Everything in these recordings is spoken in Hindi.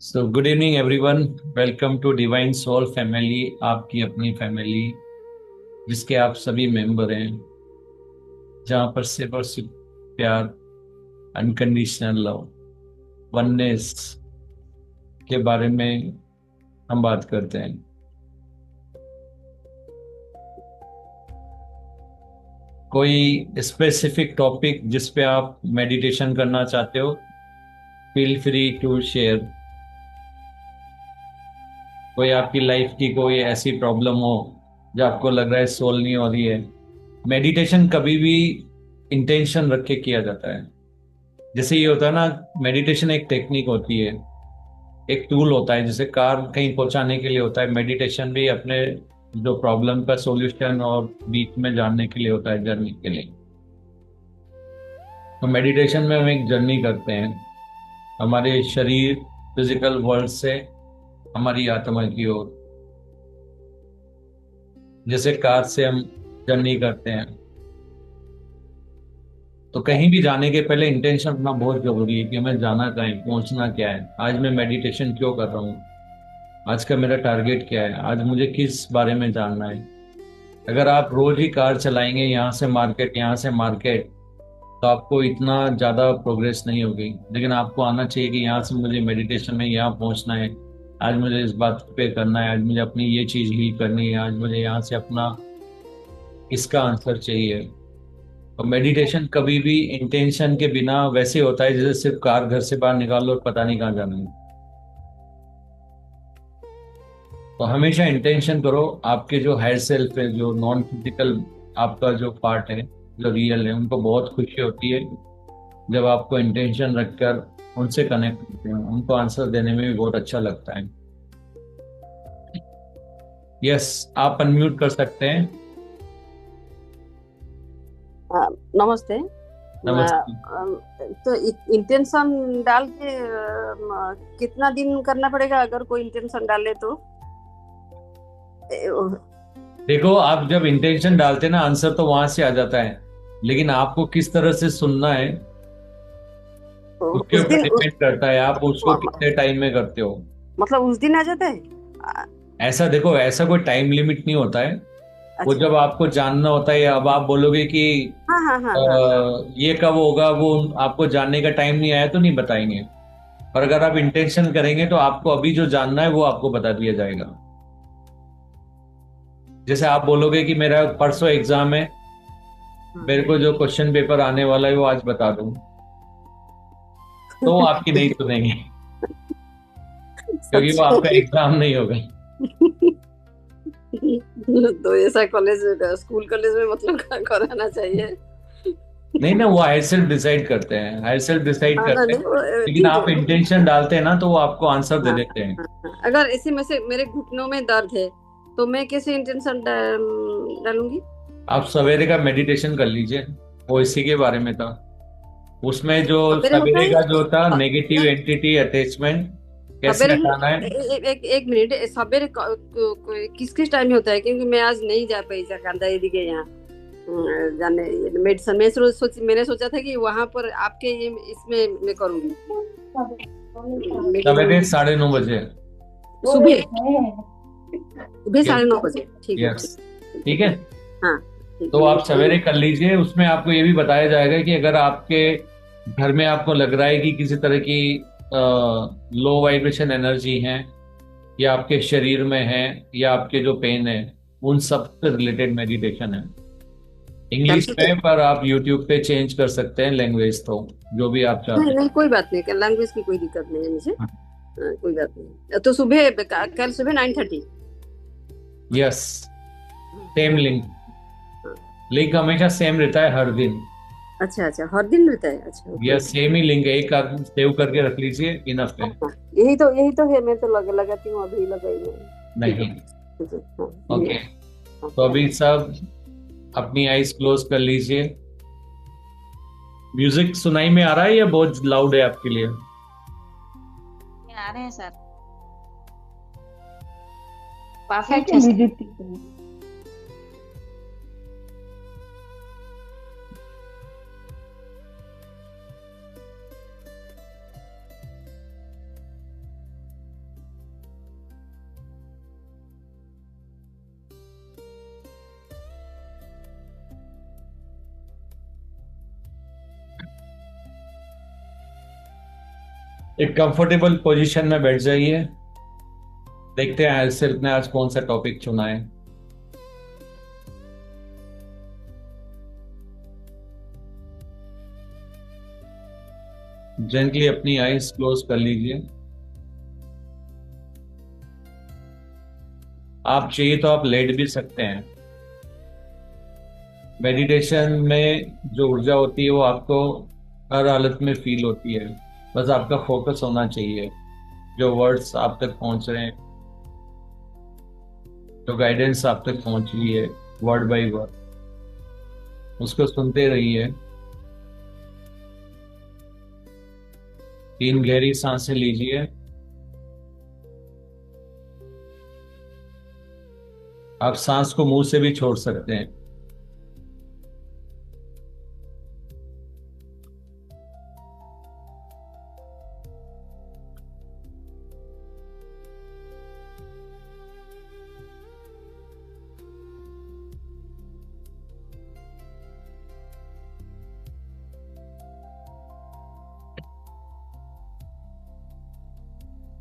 Good evening everyone. Welcome to divine soul family, आपकी अपनी फैमिली जिसके आप सभी मेंबर हैं, जहाँ पर सिर्फ और सिर्फ प्यार, अनकंडीशनल लव, वननेस के बारे में हम बात करते हैं। कोई स्पेसिफिक टॉपिक जिस पे आप मेडिटेशन करना चाहते हो, फील फ्री टू शेयर। कोई आपकी लाइफ की कोई ऐसी प्रॉब्लम हो जो आपको लग रहा है सोल्व नहीं हो रही है। मेडिटेशन कभी भी इंटेंशन रख के किया जाता है। जैसे ये होता है ना, मेडिटेशन एक टेक्निक होती है, एक टूल होता है, जैसे कार कहीं पहुंचाने के लिए होता है, मेडिटेशन भी अपने जो प्रॉब्लम का सॉल्यूशन और बीच में जानने के लिए होता है, जर्नी के लिए। तो मेडिटेशन में हम एक जर्नी करते हैं हमारे शरीर, फिजिकल वर्ल्ड से हमारी आत्मा की ओर। जैसे कार से हम जर्नी करते हैं, तो कहीं भी जाने के पहले इंटेंशन अपना बहुत जरूरी है कि हमें जाना कहाँ है, पहुंचना क्या है, आज मैं मेडिटेशन क्यों कर रहा हूँ, आज का मेरा टारगेट क्या है, आज मुझे किस बारे में जानना है। अगर आप रोज ही कार चलाएंगे यहाँ से मार्केट, यहाँ से मार्केट, तो आपको इतना ज़्यादा प्रोग्रेस नहीं होगी। लेकिन आपको आना चाहिए कि यहाँ से मुझे मेडिटेशन में यहाँ पहुँचना है, आज मुझे इस बात पे करना है, आज मुझे अपनी ये चीज़ हील करनी है, आज मुझे यहाँ से अपना इसका आंसर चाहिए। और मेडिटेशन कभी भी इंटेंशन के बिना वैसे होता है जैसे सिर्फ कार घर से बाहर निकालो और पता नहीं कहाँ जाना है। तो हमेशा इंटेंशन करो। आपके जो हायर सेल्फ है, जो नॉन फिजिकल आपका जो पार्ट है, जो रियल है, उनको बहुत खुशी होती है जब आपको इंटेंशन रखकर उनसे कनेक्ट करते हैं। उनको आंसर देने में भी बहुत अच्छा लगता है। यस, आप अनम्यूट कर सकते हैं। नमस्ते। नमस्ते। तो इंटेंशन डाल के कितना दिन करना पड़ेगा अगर कोई इंटेंशन डाले तो? देखो, आप जब इंटेंशन डालते हैं ना, आंसर तो वहां से आ जाता है, लेकिन आपको किस तरह से सुनना है उसके उस ऊपर दिन डिपेंड करता है, आप उसको कितने टाइम में करते हो। मतलब उस दिन आ जाता है? ऐसा देखो, ऐसा कोई टाइम लिमिट नहीं होता है। वो अच्छा। जब आपको जानना होता है, अब आप बोलोगे कि हाँ हाँ हाँ अ, हाँ हाँ। ये कब होगा, वो आपको जानने का टाइम नहीं आया तो नहीं बताएंगे। पर अगर आप इंटेंशन करेंगे तो आपको अभी जो जानना है वो आपको बता दिया जाएगा। जैसे आप बोलोगे कि मेरा परसों एग्जाम है, हाँ। मेरे को जो क्वेश्चन पेपर आने वाला है वो आज बता दूं, तो वो आपकी नहीं सुनेंगे, क्योंकि वो सच आपका में? एग्जाम नहीं होगा। तो ऐसा कॉलेज, स्कूल कॉलेज में मतलब कराना चाहिए। नहीं ना, वो हायर सेल्फ डिसाइड करते हैं, हायर सेल्फ डिसाइड हाँ ना, करते हैं। नहीं वो लेकिन ठीक आप है। इंटेंशन डालते हैं ना, तो वो आपको आंसर दे हाँ देते हैं। हाँ हाँ। अगर ऐसे में से मेरे घुटनों में दर्द है तो मैं कैसे इंटेंशन डालूंगी? आप सवेरे का मेडिटेशन कर लीजिए, वो इसी के बारे में था। उसमें जो सवेरे होता सवेरे है? का जो था, नेगेटिव नहीं, एंटिटी अटैचमेंट कैसे सवेरे ही हटाना है। एक मिनट, सवेरे किस किस टाइम में होता है? क्योंकि मैं आज नहीं जा पाई कांदा दीदी के यहाँ जाने मेडिसन में मैंने सोचा था कि वहां पर आपके ये इसमें मैं करूंगी सवेरे मेडिसन। 9:30 बजे। सुबह सुबह यस। 9:30 बजे? ठीक है, यस। ठीक। ठीक है। हाँ, ठीक तो मैं आप सवेरे कर लीजिए, उसमें आपको ये भी बताया जाएगा कि अगर आपके घर में आपको लग रहा है कि किसी तरह की लो वाइब्रेशन एनर्जी है, या आपके शरीर में है, या आपके जो पेन है, उन सब से रिलेटेड मेडिटेशन है। English cancel. में, पर आप यूट्यूब पे चेंज कर सकते हैं लैंग्वेज, तो जो भी आप चाहते नहीं हैं। नहीं, कोई बात नहीं, लैंग्वेज की कोई दिक्कत नहीं है मुझे। कोई बात नहीं, तो सुबह कल सुबह 9:30? यस। Same link. लिंक हमेशा सेम रहता है हर दिन। अच्छा अच्छा, हर दिन रहता है? अच्छा, ओके। यस, सेम ही लिंक है, एक आप सेव करके रख लीजिए, इनफ है। हाँ, यही तो है, मैं तो लगाती हूँ, अभी लगाई मैं। ठीक है, नहीं। ठीक है, हाँ ये। ओके। हाँ, तो अभी सब अपनी आईज क्लोज कर लीजिए। म्यूजिक सुनाई में आ रहा है या बहुत लाउड है आपके लिए? आ रहे हैं सर। ठीक परफेक्ट है, है सर। म्यूजिक ठीक है। एक कंफर्टेबल पोजीशन में बैठ जाइए। देखते हैं सिर्फ ने आज कौन सा टॉपिक चुना है। जेंटली अपनी आईज क्लोज कर लीजिए। आप चाहिए तो आप लेट भी सकते हैं। मेडिटेशन में जो ऊर्जा होती है वो आपको हर हालत में फील होती है। बस आपका फोकस होना चाहिए। जो वर्ड्स आप तक पहुंच रहे हैं, जो गाइडेंस आप तक पहुंच रही है वर्ड बाय वर्ड, उसको सुनते रहिए। 3 गहरी सांसें लीजिए। आप सांस को मुंह से भी छोड़ सकते हैं।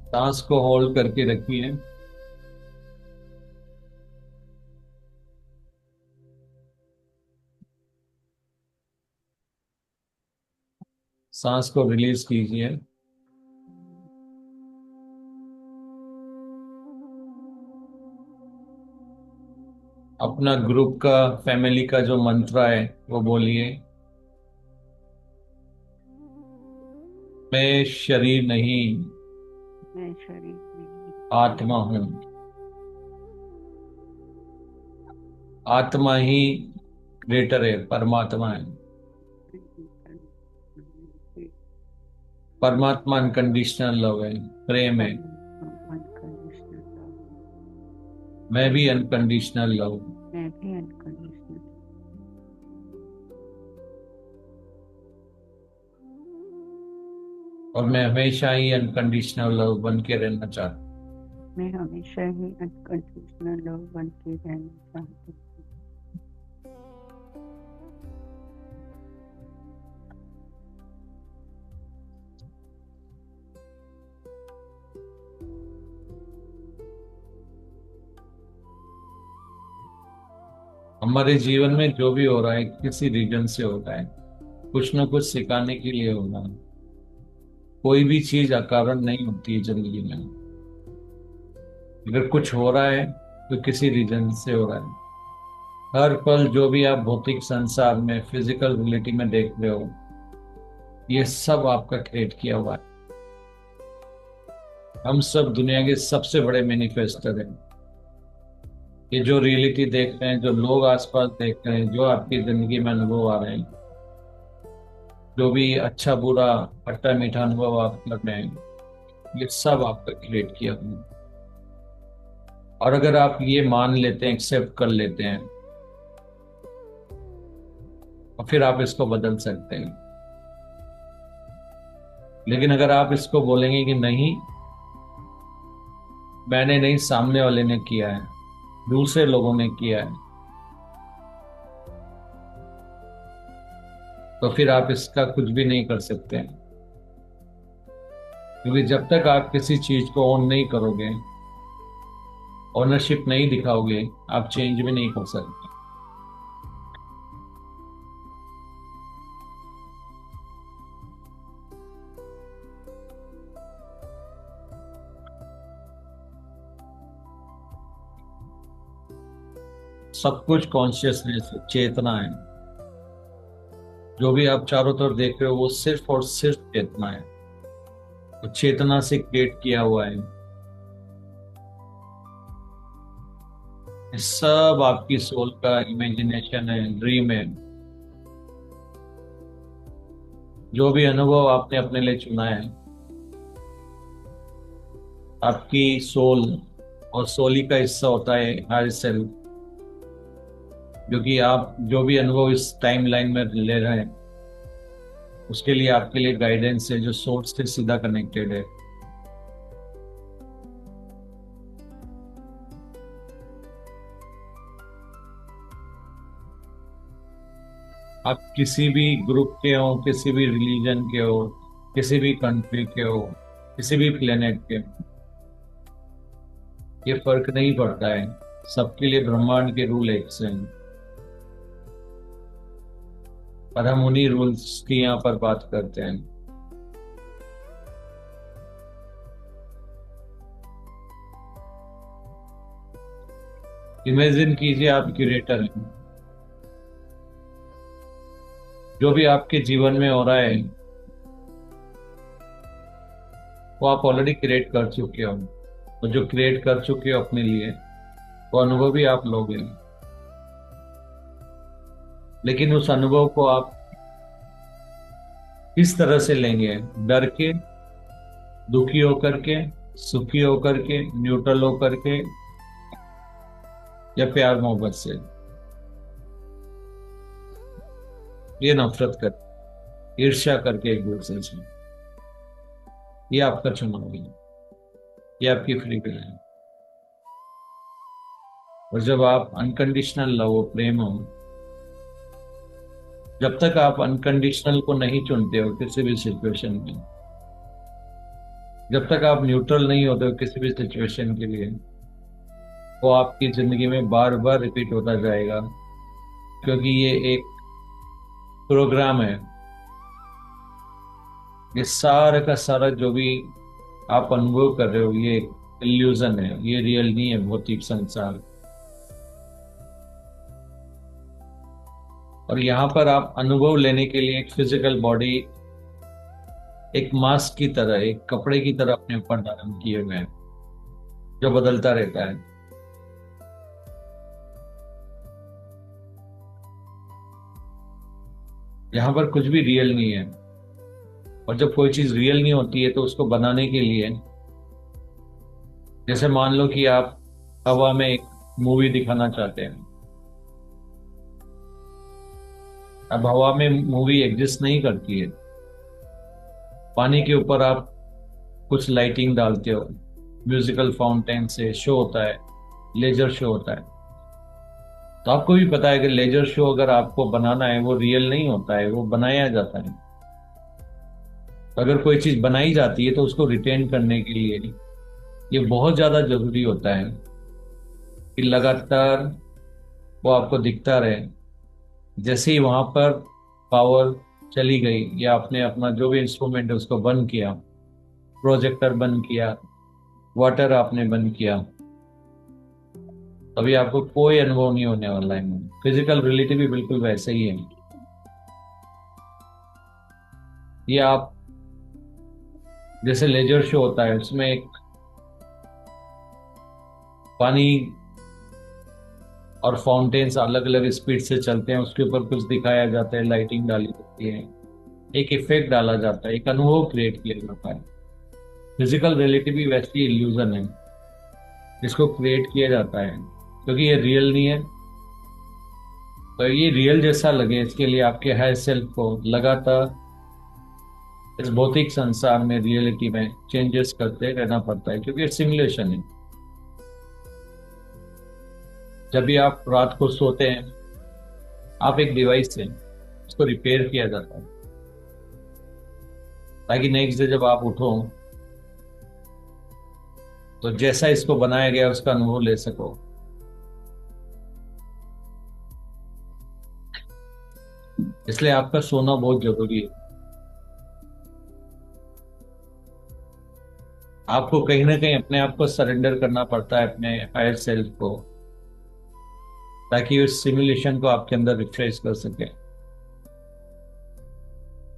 सांस को होल्ड करके रखिए। सांस को रिलीज कीजिए। अपना ग्रुप का, फैमिली का जो मंत्र है वो बोलिए। मैं शरीर नहीं, मैं शरीर नहीं, आत्मा हूं। आत्मा ही ग्रेटर है, परमात्मा है। परमात्मा अनकंडीशनल लव है, प्रेम है। मैं भी अनकंडीशनल लव। मैं भी अनकंडीशनल। और मैं हमेशा ही अनकंडीशनल लव बन के रहना चाहता हूँ। मैं हमेशा ही अनकंडीशनल लव बन के रहना चाहती हूँ। हमारे जीवन में जो भी हो रहा है किसी रीजन से हो रहा है, कुछ ना कुछ सिखाने के लिए हो रहा है। कोई भी चीज अकारण नहीं होती है जिंदगी में। अगर कुछ हो रहा है तो किसी रीजन से हो रहा है। हर पल जो भी आप भौतिक संसार में, फिजिकल रियलिटी में देख रहे हो, ये सब आपका क्रिएट किया हुआ है। हम सब दुनिया के सबसे बड़े मैनिफेस्टर हैं। ये जो रियलिटी देख रहे हैं, जो लोग आसपास देख रहे हैं, जो आपकी जिंदगी में अनुभव आ रहे हैं, जो भी अच्छा बुरा खट्टा मीठा अनुभव आप कर रहे हैं, ये सब आपका क्रिएट किया हुआ है। और अगर आप ये मान लेते हैं, एक्सेप्ट कर लेते हैं, और फिर आप इसको बदल सकते हैं। लेकिन अगर आप इसको बोलेंगे कि नहीं, मैंने नहीं, सामने वाले ने किया है, दूसरे लोगों ने किया है, तो फिर आप इसका कुछ भी नहीं कर सकते हैं। क्योंकि जब तक आप किसी चीज को ओन नहीं करोगे, ओनरशिप नहीं दिखाओगे, आप चेंज भी नहीं कर सकते। सब कुछ कॉन्शियसनेस, चेतना है। जो भी आप चारों तरफ देख रहे हो वो सिर्फ और सिर्फ चेतना है। तो चेतना से क्रिएट किया हुआ है। ये सब आपकी सोल का इमेजिनेशन है, ड्रीम है। जो भी अनुभव आपने अपने लिए चुना है, आपकी सोल और सोल ही का हिस्सा होता है हायर सेल्फ, जो कि आप जो भी अनुभव इस टाइम लाइन में ले रहे हैं, उसके लिए आपके लिए गाइडेंस है जो सोर्स से सीधा कनेक्टेड है। आप किसी भी ग्रुप के हो, किसी भी रिलीजन के हो, किसी भी कंट्री के हो, किसी भी प्लेनेट के, ये फर्क नहीं पड़ता है, सबके लिए ब्रह्मांड के रूल एक से हैं। और हम उन्हीं रूल्स की यहाँ पर बात करते हैं। इमेजिन कीजिए आप क्यूरेटर हैं, जो भी आपके जीवन में हो रहा है वो आप ऑलरेडी क्रिएट कर चुके हो, और जो क्रिएट कर चुके हो अपने लिए वो अनुभव भी आप लोगे। लेकिन उस अनुभव को आप किस तरह से लेंगे, डर के, दुखी होकर के, सुखी होकर के, न्यूट्रल होकर के, या प्यार मोहब्बत से, ये नफरत कर, ईर्ष्या करके एक दूसरे से, ये आपका चुनाव है, ये आपकी फ्री विल है। और जब आप अनकंडीशनल लव, प्रेम हो, जब तक आप अनकंडीशनल को नहीं चुनते हो किसी भी सिचुएशन में, जब तक आप न्यूट्रल नहीं होते हो किसी भी सिचुएशन के लिए, वो आपकी जिंदगी में बार बार रिपीट होता जाएगा, क्योंकि ये एक प्रोग्राम है। ये सारा का सारा जो भी आप अनुभव कर रहे हो ये इल्यूजन है, ये रियल नहीं है भौतिक संसार। और यहाँ पर आप अनुभव लेने के लिए एक फिजिकल बॉडी, एक मास्क की तरह, एक कपड़े की तरह अपने ऊपर धारण किए हुए हैं, जो बदलता रहता है। यहाँ पर कुछ भी रियल नहीं है, और जब कोई चीज रियल नहीं होती है तो उसको बनाने के लिए, जैसे मान लो कि आप हवा में एक मूवी दिखाना चाहते हैं। अब हवा में मूवी एग्जिस्ट नहीं करती है, पानी के ऊपर आप कुछ लाइटिंग डालते हो, म्यूजिकल फाउंटेन से शो होता है, लेजर शो होता है। तो आपको भी पता है कि लेजर शो अगर आपको बनाना है वो रियल नहीं होता है, वो बनाया जाता है। तो अगर कोई चीज बनाई जाती है तो उसको रिटेन करने के लिए ये बहुत ज्यादा जरूरी होता है कि लगातार वो आपको दिखता रहे। जैसे ही वहां पर पावर चली गई, या आपने अपना जो भी इंस्ट्रूमेंट है उसको बंद किया, प्रोजेक्टर बंद किया, वाटर आपने बंद किया, अभी आपको कोई अनुभव नहीं होने वाला है। फिजिकल रियलिटी भी बिल्कुल वैसे ही है। ये आप, जैसे लेजर शो होता है उसमें एक पानी और फाउंटेन्स अलग अलग स्पीड से चलते हैं, उसके ऊपर कुछ दिखाया जाता है, लाइटिंग डाली जाती है, एक इफेक्ट डाला जाता है, एक अनुभव क्रिएट किया जाता है। फिजिकल रियलिटी भी वैसी इल्यूजन है जिसको क्रिएट किया जाता है, क्योंकि ये रियल नहीं है। तो ये रियल जैसा लगे इसके लिए आपके हायर सेल्फ को लगातार इस भौतिक संसार में, रियलिटी में चेंजेस करते रहना पड़ता है, क्योंकि सिमुलेशन है। जब भी आप रात को सोते हैं, आप एक डिवाइस से उसको रिपेयर किया जाता है, ताकि नेक्स्ट डे जब आप उठो तो जैसा इसको बनाया गया उसका अनुभव ले सको। इसलिए आपका सोना बहुत जरूरी है। आपको कहीं ना कहीं अपने आप को सरेंडर करना पड़ता है अपने हायर सेल्फ को, ताकि उस सिमुलेशन को आपके अंदर रिफ्रेश कर सके।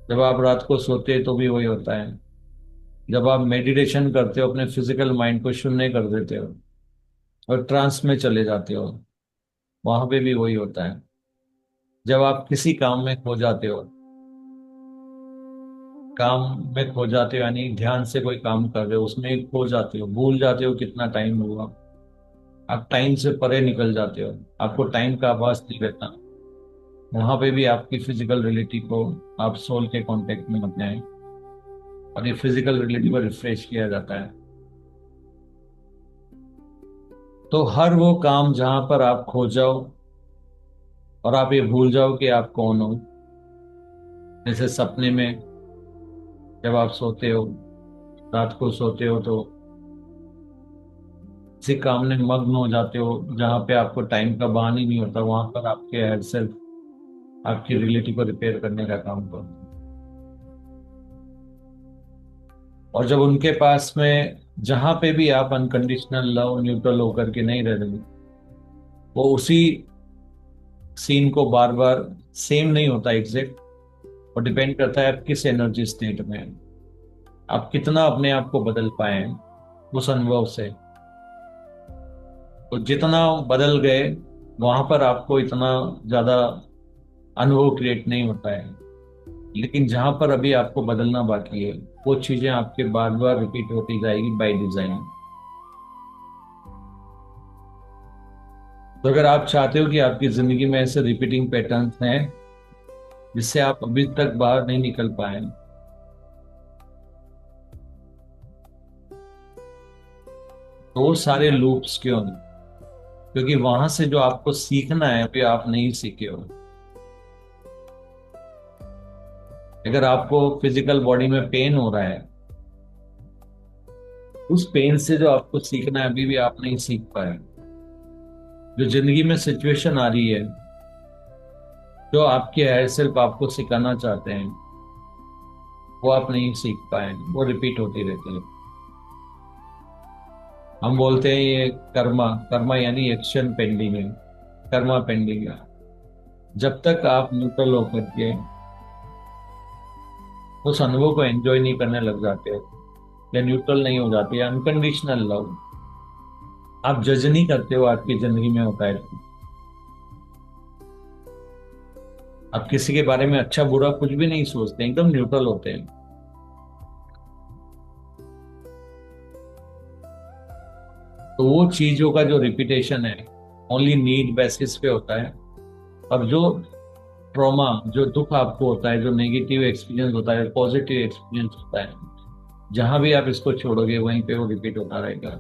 जब आप रात को सोते हैं तो भी वही होता है। जब आप मेडिटेशन करते हो, अपने फिजिकल माइंड को शून्य कर देते हो और ट्रांस में चले जाते हो, वहां पे भी वही होता है। जब आप किसी काम में खो जाते हो, काम में खो जाते हो यानी ध्यान से कोई काम कर रहे हो, उसमें खो जाते हो, भूल जाते हो कितना टाइम हुआ, आप टाइम से परे निकल जाते हो, आपको टाइम का आभास नहीं रहता। वहां पे भी आपकी फिजिकल रियलिटी को आप सोल के कांटेक्ट में लाते हैं, और ये फिजिकल रियलिटी को रिफ्रेश किया जाता है। तो हर वो काम जहां पर आप खो जाओ और आप ये भूल जाओ कि आप कौन हो, जैसे सपने में जब आप सोते हो रात को सोते हो तो किसी काम में मग्न हो जाते हो जहाँ पे आपको टाइम का भान ही नहीं होता, वहां पर आपके हेड सेल्फ आपकी रियलिटी को रिपेयर करने का काम करते हैं। और जब उनके पास में जहां पे भी आप अनकंडीशनल लव न्यूट्रल होकर के नहीं रह रहे, वो उसी सीन को बार बार, सेम नहीं होता एग्जैक्ट, और डिपेंड करता है आप किस एनर्जी स्टेट में हैं, आप कितना अपने आप को बदल पाए हैं उस अनुभव से। तो जितना बदल गए वहां पर आपको इतना ज्यादा अनुभव क्रिएट नहीं होता है, लेकिन जहां पर अभी आपको बदलना बाकी है वो चीजें आपके बार बार रिपीट होती जाएगी बाय डिजाइन। तो अगर आप चाहते हो कि आपकी जिंदगी में ऐसे रिपीटिंग पैटर्न्स हैं जिससे आप अभी तक बाहर नहीं निकल पाए, तो वो सारे लूप्स क्यों नहीं? क्योंकि वहां से जो आपको सीखना है अभी आप नहीं सीखे हो। अगर आपको फिजिकल बॉडी में पेन हो रहा है, उस पेन से जो आपको सीखना है अभी भी आप नहीं सीख पाए। जो जिंदगी में सिचुएशन आ रही है, जो आपके हायर सेल्फ आपको सिखाना चाहते हैं, वो आप नहीं सीख पाए, वो रिपीट होती रहती है। हम बोलते हैं ये कर्मा, कर्मा यानी एक्शन पेंडिंग है, कर्मा पेंडिंग है। जब तक आप न्यूट्रल होकर के उस अनुभव को एंजॉय नहीं करने लग जाते हो, या न्यूट्रल नहीं हो जाते, या अनकंडीशनल लव आप जज नहीं करते हो आपकी जिंदगी में होता है, आप किसी के बारे में अच्छा बुरा कुछ भी नहीं सोचते, एकदम न्यूट्रल होते हैं, तो वो चीजों का जो रिपीटेशन है ओनली नीड बेसिस पे होता है। और जो ट्रॉमा, जो दुख आपको होता है, जो नेगेटिव एक्सपीरियंस होता है, पॉजिटिव एक्सपीरियंस होता है, जहां भी आप इसको छोड़ोगे वहीं पे वो रिपीट होता रहेगा।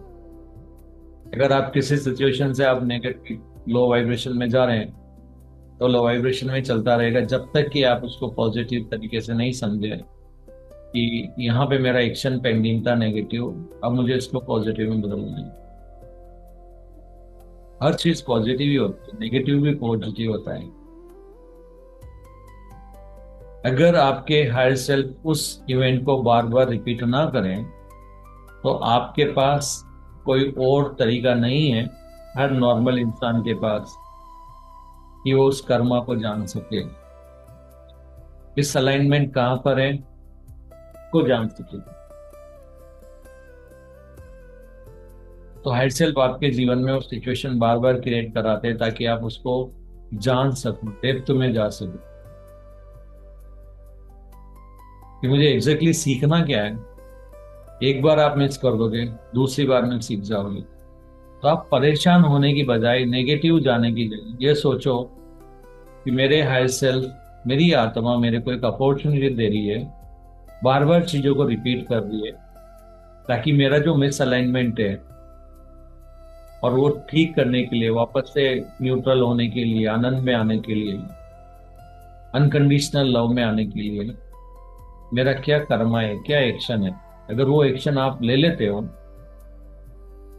अगर आप किसी सिचुएशन से आप नेगेटिव लो वाइब्रेशन में जा रहे हैं, तो लो वाइब्रेशन में चलता रहेगा जब तक कि आप उसको पॉजिटिव तरीके से नहीं समझे कि यहाँ पे मेरा एक्शन पेंडिंग था नेगेटिव, अब मुझे इसको पॉजिटिव में बदलना है। हर चीज पॉजिटिव ही होती है, नेगेटिव भी पॉजिटिव होता है। अगर आपके हायर सेल्फ उस इवेंट को बार बार रिपीट ना करें, तो आपके पास कोई और तरीका नहीं है, हर नॉर्मल इंसान के पास, कि वो उस कर्मा को जान सके, इस अलाइनमेंट कहां पर है को जान सके। तो हायर सेल्फ आपके जीवन में वो सिचुएशन बार बार क्रिएट कराते हैं ताकि आप उसको जान सको, डेप्थ में जा सको कि मुझे एग्जैक्टली सीखना क्या है। एक बार आप मिस कर दोगे, दूसरी बार में सीख जाओगे। तो आप परेशान होने की बजाय, नेगेटिव जाने की जगह ये सोचो कि मेरे हायर सेल्फ, मेरी आत्मा मेरे को एक अपॉर्चुनिटी दे रही है, बार बार चीजों को रिपीट कर रही है, ताकि मेरा जो मिस अलाइनमेंट है और वो ठीक करने के लिए, वापस से न्यूट्रल होने के लिए, आनंद में आने के लिए, अनकंडीशनल लव में आने के लिए मेरा क्या कर्मा है, क्या एक्शन है। अगर वो एक्शन आप ले लेते हो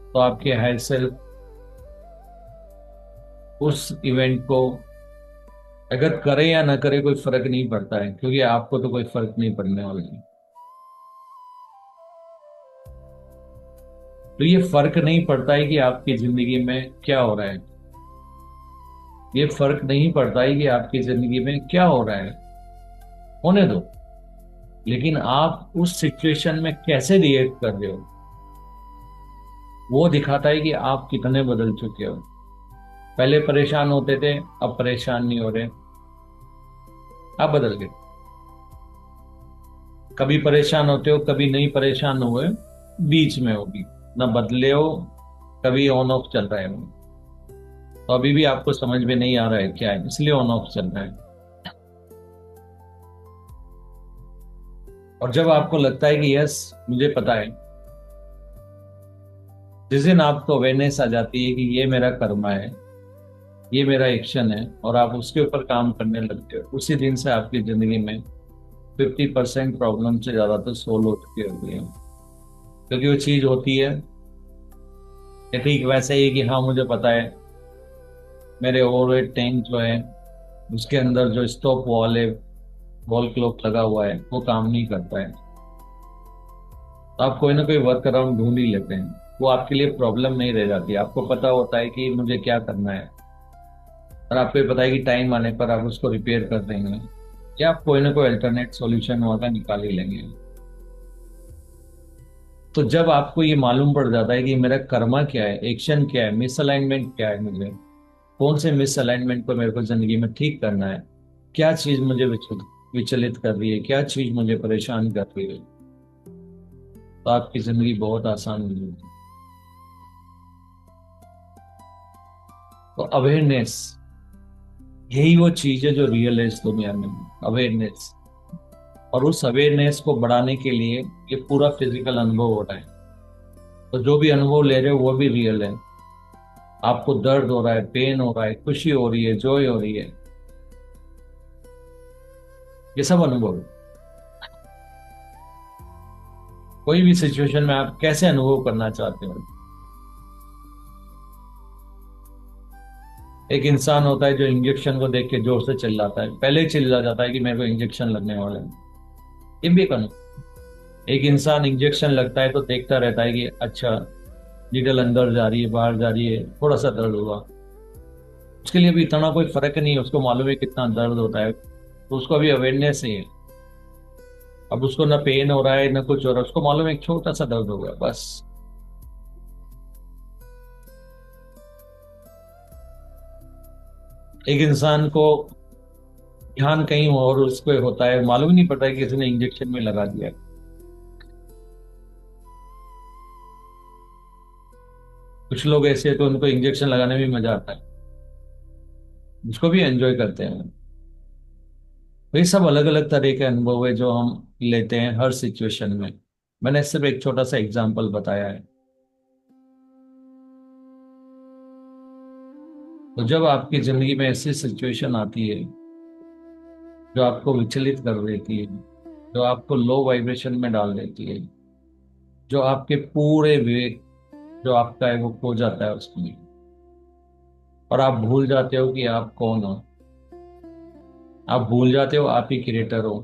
तो आपके हायर सेल्फ उस इवेंट को अगर करे या ना करे कोई फर्क नहीं पड़ता है, क्योंकि आपको तो कोई फर्क नहीं पड़ने वाला है। तो ये फर्क नहीं पड़ता है कि आपकी जिंदगी में क्या हो रहा है, ये फर्क नहीं पड़ता है कि आपकी जिंदगी में क्या हो रहा है, होने दो, लेकिन आप उस सिचुएशन में कैसे रिएक्ट कर रहे हो वो दिखाता है कि आप कितने बदल चुके हो। पहले परेशान होते थे, अब परेशान नहीं हो रहे, आप बदल गए। कभी परेशान होते हो, कभी नहीं परेशान हुए, बीच में हो भी ना, बदले हो, कभी ऑन ऑफ चल रहा है वो। तो अभी भी आपको समझ में नहीं आ रहा है क्या है, इसलिए ऑन ऑफ चल रहा है। और जब आपको लगता है कि यस मुझे पता है, जिस दिन आपको अवेयरनेस आ जाती है कि ये मेरा कर्मा है, ये मेरा एक्शन है, और आप उसके ऊपर काम करने लगते हो, उसी दिन से आपकी जिंदगी में 50% प्रॉब्लम से ज्यादा तो सोल्व हो चुकी होती है। क्योंकि वो चीज होती है ये ठीक वैसे ही कि हाँ मुझे पता है मेरे ओवरहेड टैंक जो है उसके अंदर जो स्टॉप वॉल है, वॉल क्लॉक लगा हुआ है, वो काम नहीं करता है। तो आप कोई ना कोई वर्क अराउंड ढूंढ ही लेते हैं, वो आपके लिए प्रॉब्लम नहीं रह जाती। आपको पता होता है कि मुझे क्या करना है, और आपको ये पता है कि टाइम आने पर आप उसको रिपेयर कर देंगे, या आप कोई ना कोई अल्टरनेट सॉल्यूशन वहां का निकाल ही लेंगे। तो जब आपको ये मालूम पड़ जाता है कि मेरा कर्मा क्या है, एक्शन क्या है, मिसअलाइनमेंट क्या है, मुझे कौन से मिसअलाइनमेंट को मेरे को जिंदगी में ठीक करना है, क्या चीज मुझे विचलित कर रही है, क्या चीज मुझे परेशान कर रही है, तो आपकी जिंदगी बहुत आसान हो जाएगी। तो अवेयरनेस, यही वो चीज है जो रियल है इस दुनिया में, अवेयरनेस। और उस अवेयरनेस को बढ़ाने के लिए ये पूरा फिजिकल अनुभव हो रहा है। तो जो भी अनुभव ले रहे हो वो भी रियल है। आपको दर्द हो रहा है, पेन हो रहा है, खुशी हो रही है, जॉय हो रही है, ये सब अनुभव है। कोई भी सिचुएशन में आप कैसे अनुभव करना चाहते हो। एक इंसान होता है जो इंजेक्शन को देख के जोर से चिल्लाता है, पहले ही चिल्ला जाता है कि मेरे को इंजेक्शन लगने वाला है, ये भी एक अनुभव। एक इंसान इंजेक्शन लगता है तो देखता रहता है कि अच्छा नीडल अंदर जा रही है, बाहर जा रही है, थोड़ा सा दर्द हुआ, उसके लिए भी इतना कोई फर्क नहीं है, उसको मालूम है कितना दर्द होता है, तो उसको अभी अवेयरनेस ही है। अब उसको ना पेन हो रहा है ना कुछ हो रहा है, उसको मालूम है एक छोटा सा दर्द हो गया बस। एक इंसान को ध्यान कहीं और उसको होता है, मालूम ही नहीं पड़ता है कि किसी ने इंजेक्शन में लगा दिया है। कुछ लोग ऐसे हैं तो उनको इंजेक्शन लगाने में मजा आता है, उसको भी एंजॉय करते हैं। तो ये सब अलग अलग तरह के अनुभव है जो हम लेते हैं हर सिचुएशन में। मैंने सिर्फ एक छोटा सा एग्जांपल बताया है। तो जब आपकी जिंदगी में ऐसी सिचुएशन आती है जो आपको विचलित कर देती है, जो आपको लो वाइब्रेशन में डाल देती है, जो आपके पूरे विवेक जो आपका है वो खो जाता है उसमें, और आप भूल जाते हो कि आप कौन हो। आप भूल जाते हो आप ही क्रिएटर हो,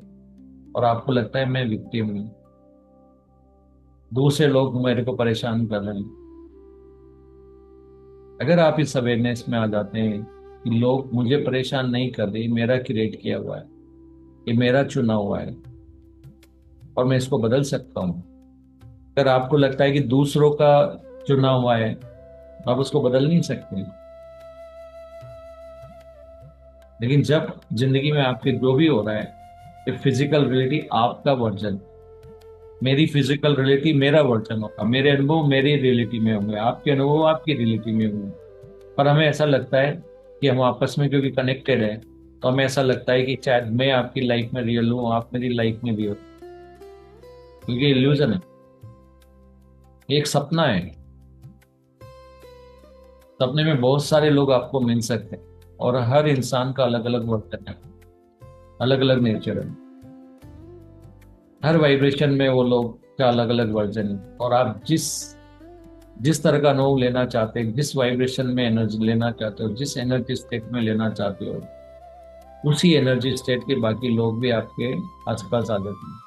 और आपको लगता है मैं विक्टिम हूँ, दूसरे लोग मेरे को परेशान कर रहे हैं। अगर आप इस अवेयरनेस में आ जाते हैं कि लोग मुझे परेशान नहीं कर रहे, मेरा क्रिएट किया हुआ है, ये मेरा चुना हुआ है और मैं इसको बदल सकता हूँ। अगर आपको लगता है कि दूसरों का चुना हुआ है, आप उसको बदल नहीं सकते। लेकिन जब जिंदगी में आपके जो भी हो रहा है, ये फिजिकल रियलिटी आपका वर्जन, मेरी फिजिकल रियलिटी मेरा वर्जन होगा, मेरे अनुभव मेरी रियलिटी में होंगे, आपके अनुभव आपकी रियलिटी में होंगे। पर हमें ऐसा लगता है कि हम आपस में क्योंकि कनेक्टेड है, तो हमें ऐसा लगता है कि शायद मैं आपकी लाइफ में रियल हूँ, आप मेरी लाइफ में रियल, क्योंकि इल्यूजन है, ये एक सपना है। सपने में बहुत सारे लोग आपको मिल सकते हैं, और हर इंसान का अलग अलग वर्तन है, अलग अलग नेचर है। हर वाइब्रेशन में वो लोग का अलग अलग वर्जन है, और आप जिस जिस तरह का अनुभव लेना चाहते हैं, जिस वाइब्रेशन में एनर्जी लेना चाहते हो, जिस एनर्जी स्टेट में लेना चाहते हो, उसी एनर्जी स्टेट के बाकी लोग भी आपके आसपास आ जाते हैं।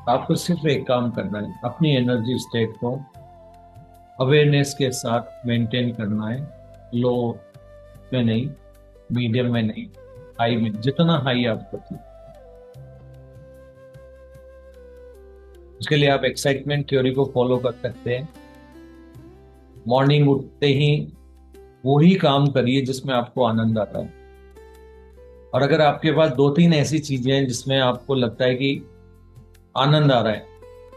आपको सिर्फ एक काम करना है, अपनी एनर्जी स्टेट को अवेयरनेस के साथ मेंटेन करना है। लो में नहीं, मीडियम में नहीं, हाई में, जितना हाई आप करते, उसके लिए आप एक्साइटमेंट थ्योरी को फॉलो कर सकते हैं। मॉर्निंग उठते ही वही काम करिए जिसमें आपको आनंद आता है। और अगर आपके पास दो तीन ऐसी चीजें हैं जिसमें आपको लगता है कि आनंद आ रहा है,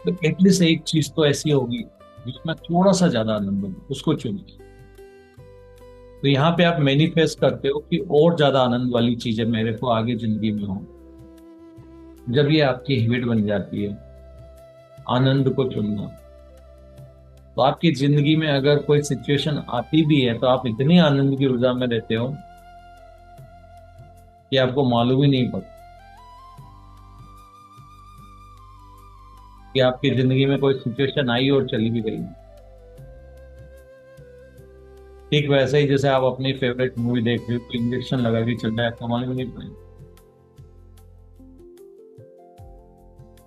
तो एटलीस्ट एक चीज तो ऐसी होगी जिसमें थोड़ा सा ज्यादा आनंद हो, उसको चुनिए। तो यहाँ पे आप मैनिफेस्ट करते हो कि और ज्यादा आनंद वाली चीजें मेरे को आगे जिंदगी में हो। जब ये आपकी हैबिट बन जाती है आनंद को चुनना, तो आपकी जिंदगी में अगर कोई सिचुएशन आती भी है तो आप इतनी आनंद की ऊर्जा में रहते हो कि आपको मालूम ही नहीं पड़ता। कि आपकी जिंदगी में कोई सिचुएशन आई और चली भी गई। ठीक वैसे ही जैसे आप अपनी फेवरेट मूवी देख रहे हो तो इंजेक्शन लगा के चल रहा है, आपको मालूम नहीं पड़े।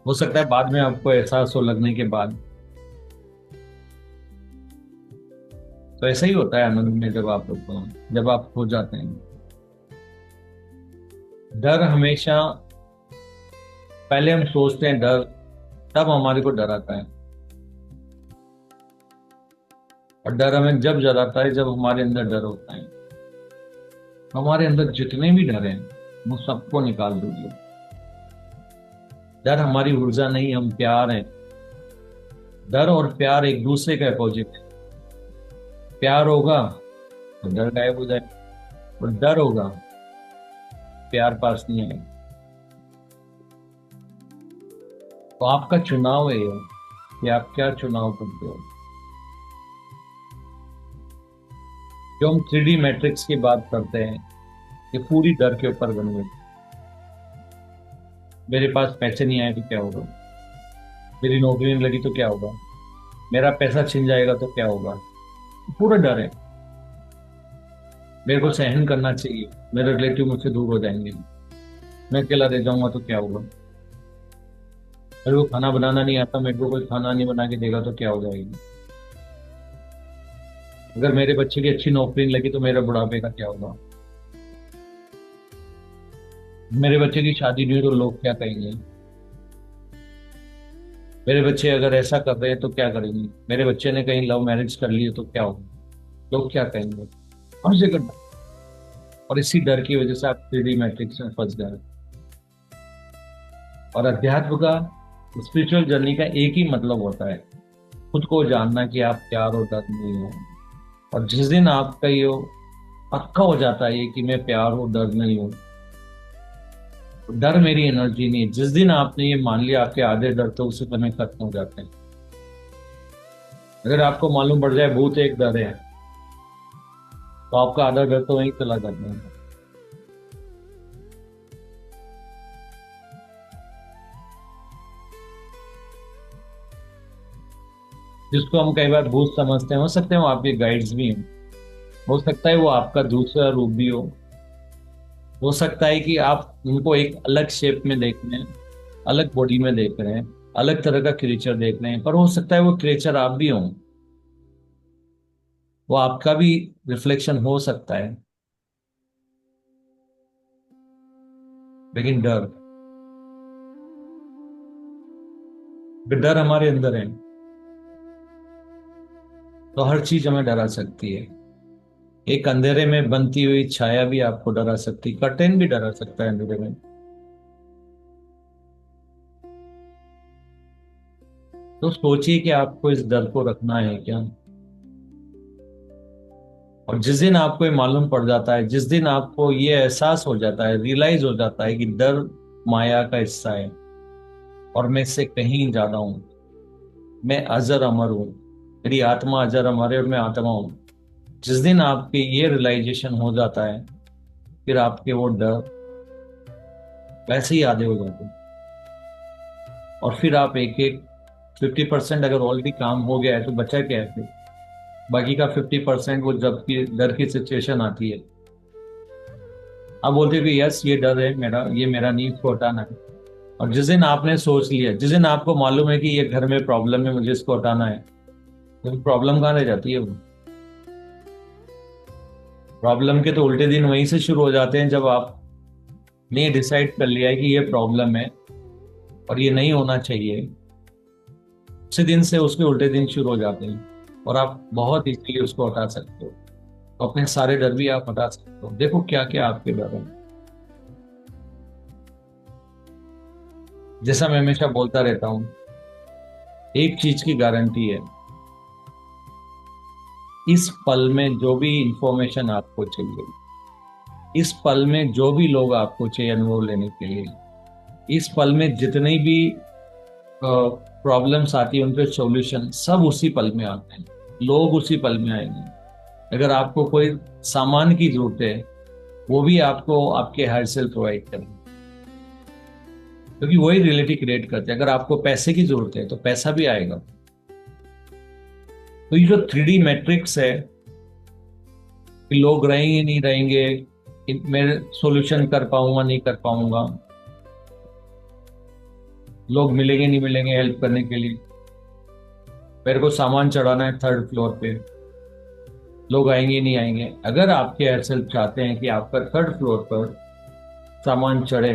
हो सकता है बाद में आपको एहसास हो लगने के बाद। तो ऐसा ही होता है आनंद में, जब आप खो जाते हैं। डर हमेशा, पहले हम सोचते हैं डर, तब हमारे को डर आता है। और डर हमें जब डराता है जब हमारे अंदर डर होता है। हमारे अंदर जितने भी डर हैं वो सबको निकाल दीजिए। डर हमारी ऊर्जा नहीं, हम प्यार हैं। डर और प्यार एक दूसरे का अपोजिट है। प्यार होगा तो डर गायब हो जाए, और डर होगा प्यार पास नहीं आएगा। तो आपका चुनाव है ये कि आप क्या चुनाव करते हो। जो हम 3D मैट्रिक्स की बात करते हैं, ये पूरी डर के ऊपर बनी है। मेरे पास पैसे नहीं आए तो क्या होगा, मेरी नौकरी नहीं लगी तो क्या होगा, मेरा पैसा छिन जाएगा तो क्या होगा। पूरा डर है। मेरे को सहन करना चाहिए, मेरे रिलेटिव मुझसे दूर हो जाएंगे, मैं अकेला रह जाऊंगा तो क्या होगा, मेरे को खाना बनाना नहीं आता, मेरे को कोई खाना नहीं बना के देगा तो क्या हो जाएगी, अगर मेरे बच्चे की अच्छी नौकरी नहीं लगी तो मेरे बुढ़ापे का क्या होगा, मेरे बच्चे की शादी नहीं हुई तो लोग क्या कहेंगे, मेरे बच्चे अगर ऐसा कर रहे हैं तो क्या करेंगे, मेरे बच्चे ने कहीं लव मैरिज कर ली तो क्या होगा, लोग क्या कहेंगे। हर जगह डर। और इसी डर की वजह से आप 3D मैट्रिक्स में फंस गए। और अध्यात्म का, स्पिरिचुअल जर्नी का एक ही मतलब होता है, खुद को जानना कि आप प्यार और डर नहीं हो। और जिस दिन आपका ये पक्का हो जाता है कि मैं प्यार और डर नहीं हूं, तो डर मेरी एनर्जी नहीं है, जिस दिन आपने ये मान लिया आपके आधे डर तो उसी समय खत्म हो जाते हैं। अगर आपको मालूम पड़ जाए भूत एक डर है तो आपका आधा डर तो वहीं चला जाता है। जिसको हम कई बार भूत समझते हैं, हो सकते हैं वो आपके गाइड्स भी हैं, हो सकता है वो आपका दूसरा रूप भी हो सकता है कि आप उनको एक अलग शेप में देख रहे हैं, अलग बॉडी में देख रहे हैं, अलग तरह का क्रिएचर देख रहे हैं, पर हो सकता है वो क्रिएचर आप भी हों, वो आपका भी रिफ्लेक्शन हो सकता है। लेकिन डर, डर हमारे अंदर है तो हर चीज हमें डरा सकती है। एक अंधेरे में बनती हुई छाया भी आपको डरा सकती, कर्टेन भी डरा सकता है अंधेरे में। तो सोचिए कि आपको इस डर को रखना है क्या। और जिस दिन आपको ये मालूम पड़ जाता है, जिस दिन आपको ये एहसास हो जाता है, रियलाइज हो जाता है कि डर माया का हिस्सा है और मैं इससे कहीं ज्यादा हूं, मैं अजर अमर हूं, मेरी आत्मा अजर अमर है और मैं आत्मा हूं, जिस दिन आपके ये रियलाइजेशन हो जाता है, फिर आपके वो डर वैसे ही आधे हो जाते हैं। और फिर आप एक एक 50% अगर ऑलरेडी काम हो गया है तो बचा क्या है फिर, बाकी का 50% वो जब की डर की सिचुएशन आती है, आप बोलते हो कि यस ये डर है मेरा, ये मेरा नहीं, इसको हटाना है। और जिस दिन आपने सोच लिया, जिस दिन आपको मालूम है कि ये घर में प्रॉब्लम है, मुझे इसको हटाना है, तो प्रॉब्लम कहाँ रह जाती है वो। प्रॉब्लम के तो उल्टे दिन वहीं से शुरू हो जाते हैं जब आपने डिसाइड कर लिया है कि ये प्रॉब्लम है और ये नहीं होना चाहिए। उसी दिन से उसके उल्टे दिन शुरू हो जाते हैं और आप बहुत इजीली उसको हटा सकते हो। तो अपने सारे डर भी आप हटा सकते हो। देखो क्या क्या आपके डर हैं। जैसा मैं हमेशा बोलता रहता हूं, एक चीज की गारंटी है, इस पल में जो भी इंफॉर्मेशन आपको चाहिए, इस पल में जो भी लोग आपको चाहिए अनुभव लेने के लिए, इस पल में जितनी भी प्रॉब्लम्स आती है उनके सॉल्यूशन सब उसी पल में आते हैं, लोग उसी पल में आएंगे। अगर आपको कोई सामान की जरूरत है वो भी आपको आपके हायर सेल्फ प्रोवाइड करेंगे। क्योंकि वही रियलिटी क्रिएट करते हैं। अगर आपको पैसे की जरूरत है तो पैसा भी आएगा। तो ये जो 3D मैट्रिक्स है कि लोग रहेंगे नहीं रहेंगे, मैं सॉल्यूशन कर पाऊंगा नहीं कर पाऊंगा, लोग मिलेंगे नहीं मिलेंगे हेल्प करने के लिए, मेरे को सामान चढ़ाना है 3rd फ्लोर पे, लोग आएंगे नहीं आएंगे। अगर आपके हेयर सेल्फ चाहते हैं कि आपका 3rd फ्लोर पर सामान चढ़े,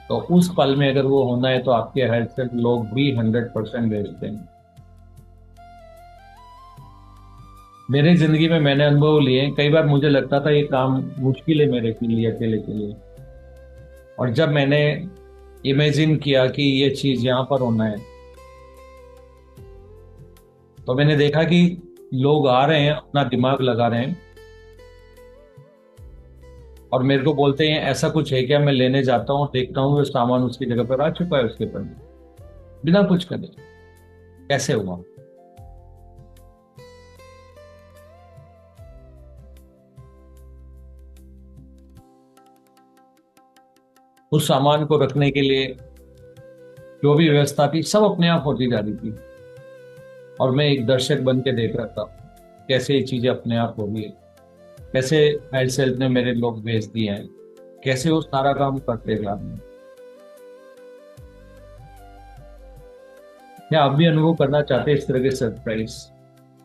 तो उस पल में अगर वो होना है तो आपके हेयर सेल्फ लोग भी 100% भेजते हैं। मेरी जिंदगी में मैंने अनुभव लिए, कई बार मुझे लगता था ये काम मुश्किल है मेरे के लिए, अकेले के लिए, और जब मैंने इमेजिन किया कि ये चीज यहाँ पर होना है, तो मैंने देखा कि लोग आ रहे हैं, अपना दिमाग लगा रहे हैं और मेरे को बोलते हैं ऐसा कुछ है क्या। मैं लेने जाता हूँ, देखता हूँ वो सामान उसकी जगह पर आ चुका है, उसके पर बिना कुछ करे। कैसे हुआ? उस सामान को रखने के लिए जो भी व्यवस्था थी सब अपने आप होती जा रही थी, और मैं एक दर्शक बन के देख रहा था कैसे ये चीजें अपने आप हो रही है, कैसे हेल्थ सेल्फ ने मेरे लोग भेज दिए हैं, कैसे वो सारा काम करते जा रहे हैं। क्या आप भी अनुभव करना चाहते हैं इस तरह के सरप्राइज?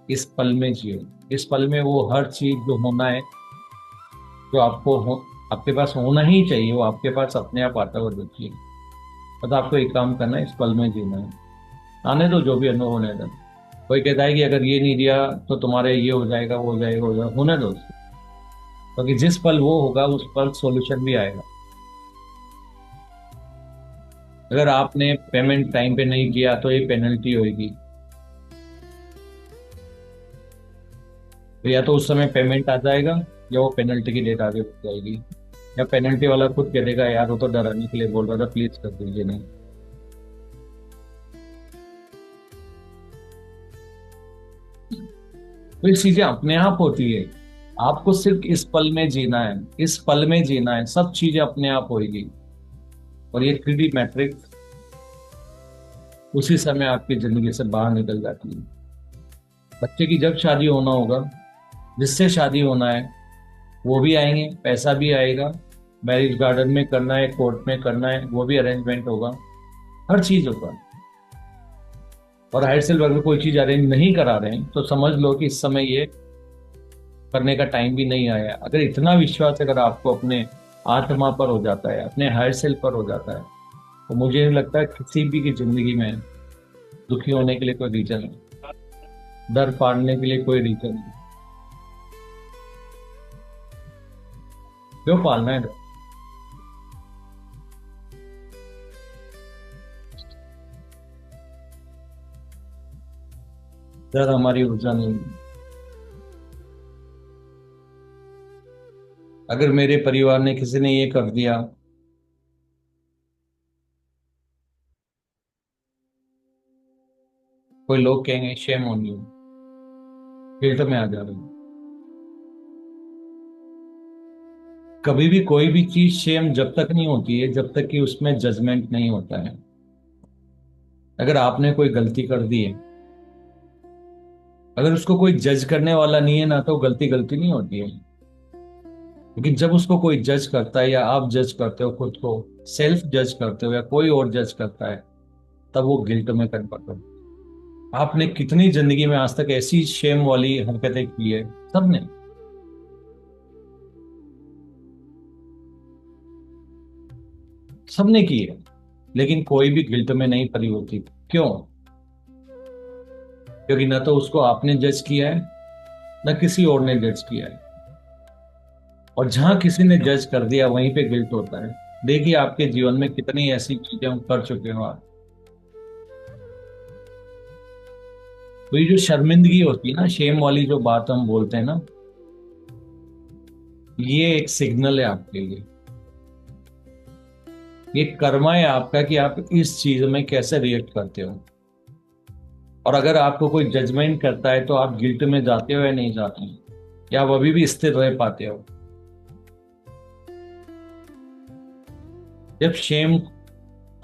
इस पल में जिए, इस पल में वो हर चीज जो होना है, जो आपके पास होना ही चाहिए, वो आपके पास अपने आप आता हुआ देखिए। बस आपको एक काम करना है, इस पल में जीना है। आने दो जो भी अनुभव होने दो। कोई कहता है कि अगर ये नहीं दिया तो तुम्हारे ये हो जाएगा, वो हो जाएगा, हो जाएगा, होने दो उसको। क्योंकि जिस पल वो होगा उस पल सॉल्यूशन भी आएगा। अगर आपने पेमेंट टाइम पे नहीं किया तो ये पेनल्टी होगी, तो या तो उस समय पेमेंट आ जाएगा या वो पेनल्टी की डेट आगे बढ़ जाएगी, या पेनल्टी वाला खुद कह देगा यार वो तो डराने के लिए बोल रहा था, प्लीज कर दीजिए। नहीं, तो ये चीजें अपने आप होती है। आपको सिर्फ इस पल में जीना है, इस पल में जीना है, सब चीजें अपने आप होगी। और ये 3D मैट्रिक्स उसी समय आपकी जिंदगी से बाहर निकल जाती है। बच्चे की जब शादी होना होगा, जिससे शादी होना है वो भी आएंगे, पैसा भी आएगा, मैरिज गार्डन में करना है, कोर्ट में करना है, वो भी अरेंजमेंट होगा, हर चीज होगा। और हायर सेल अगर कोई चीज अरेंज नहीं करा रहे हैं तो समझ लो कि इस समय ये करने का टाइम भी नहीं आया। अगर इतना विश्वास अगर आपको अपने आत्मा पर हो जाता है, अपने हायर सेल पर हो जाता है, तो मुझे नहीं लगता किसी भी की जिंदगी में दुखी होने के लिए कोई रीजन है, डर पाड़ने के लिए कोई रीजन नहीं। क्यों पालना है डर? डर हमारी ऊर्जा नहीं है। अगर मेरे परिवार ने किसी ने ये कर दिया, कोई लोग कहेंगे शेम ऑन यू, गिल्ट में आ जा रहे हैं। कभी भी कोई भी चीज शेम जब तक नहीं होती है जब तक कि उसमें जजमेंट नहीं होता है। अगर आपने कोई गलती कर दी है, अगर उसको कोई जज करने वाला नहीं है ना, तो गलती गलती नहीं होती है। लेकिन जब उसको कोई जज करता है, या आप जज करते हो, खुद को सेल्फ जज करते हो, या कोई और जज करता है, तब वो गिल्ट में कन्वर्ट होता है। आपने कितनी जिंदगी में आज तक ऐसी शेम वाली हरकतें की है? सबने। सबने की है, लेकिन कोई भी गिल्ट में नहीं पड़ी होती। क्यों? क्योंकि ना तो उसको आपने जज किया है, ना किसी और ने जज किया है। और जहां किसी ने जज कर दिया वहीं पे गिल्ट होता है। देखिए आपके जीवन में कितनी ऐसी चीजें हम कर चुके हो आप। तो ये जो शर्मिंदगी होती है ना, शेम वाली जो बात हम बोलते हैं ना, ये एक सिग्नल है आपके लिए। ये कर्मा है आपका कि आप इस चीज में कैसे रिएक्ट करते हो। और अगर आपको कोई जजमेंट करता है तो आप गिल्ट में जाते हो या नहीं जाते हो, या आप अभी भी स्थिर रह पाते हो? जब शेम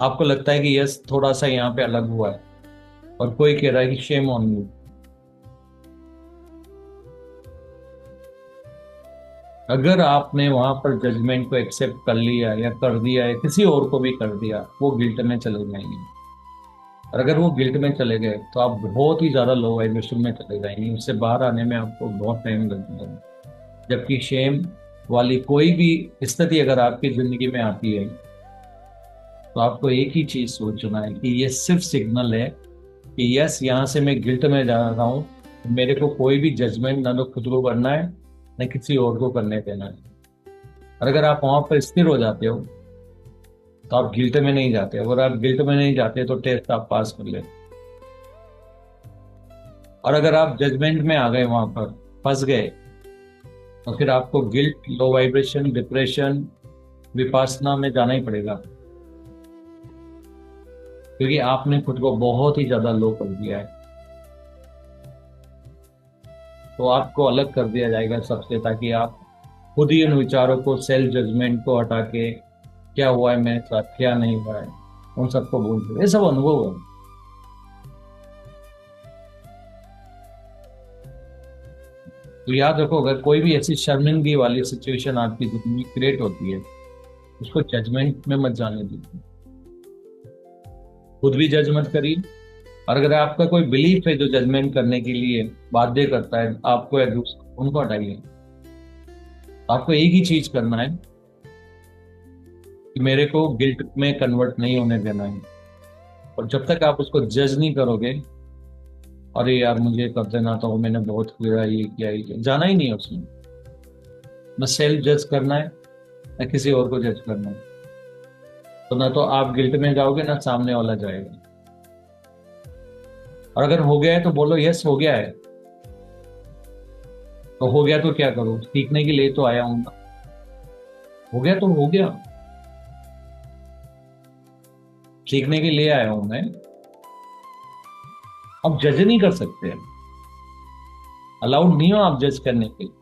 आपको लगता है कि यस थोड़ा सा यहाँ पे अलग हुआ है, और कोई कह रहा है कि शेम ऑन यू, अगर आपने वहां पर जजमेंट को एक्सेप्ट कर लिया या कर दिया या किसी और को भी कर दिया, वो गिल्ट में चले जाएंगे। और अगर वो गिल्ट में चले गए तो आप बहुत ही ज्यादा लो वाइब्रेशन में चले जाएंगे, उससे बाहर आने में आपको बहुत टाइम लगेगा। जबकि शेम वाली कोई भी स्थिति अगर आपकी जिंदगी में आती है, तो आपको एक ही चीज सोचना है कि ये सिर्फ सिग्नल है कि यस यहाँ से मैं गिल्ट में जा रहा हूँ, मेरे को कोई भी जजमेंट ना तो खुद को करना है न किसी और को करने देना है। और अगर आप वहां पर स्थिर हो जाते हो तो आप गिल्ट में नहीं जाते। अगर आप गिल्ट में नहीं जाते तो टेस्ट आप पास कर ले। और अगर आप जजमेंट में आ गए, वहां पर फंस गए, तो फिर आपको guilt, low vibration, depression, Vipassana में जाना ही पड़ेगा, क्योंकि आपने खुद को बहुत ही ज्यादा लो कर दिया है। तो आपको अलग कर दिया जाएगा सबसे, ताकि आप खुद ही उन विचारों को, सेल्फ जजमेंट को हटा के क्या हुआ है मेरे साथ, क्या नहीं हुआ है, उन सबको भूल दो। ये सब अनुभव है। तो याद रखो, अगर कोई भी ऐसी शर्मिंदगी वाली सिचुएशन आपकी जिंदगी में क्रिएट होती है, उसको जजमेंट में मत जाने दीजिए, खुद भी जज मत करिए। और अगर आपका कोई बिलीफ है जो जजमेंट करने के लिए बाध्य करता है आपको या दूसरों को, उनको हटाइए। आपको एक ही चीज करना है कि मेरे को गिल्ट में कन्वर्ट नहीं होने देना है। और जब तक आप उसको जज नहीं करोगे, अरे यार मुझे कर देना था, वो मैंने बहुत किया, ये किया, ये किया, जाना ही नहीं है उसमें। न सेल्फ जज करना है, न किसी और को जज करना है। तो ना तो आप गिल्ट में जाओगे, ना सामने वाला जाएगा। और अगर हो गया है तो बोलो यस हो गया है। तो हो गया तो क्या करूं, सीखने के लिए तो आया हूं ना। हो गया तो हो गया, सीखने के लिए आया हूं मैं। अब जज नहीं कर सकते, अलाउड नहीं हो आप जज करने के लिए।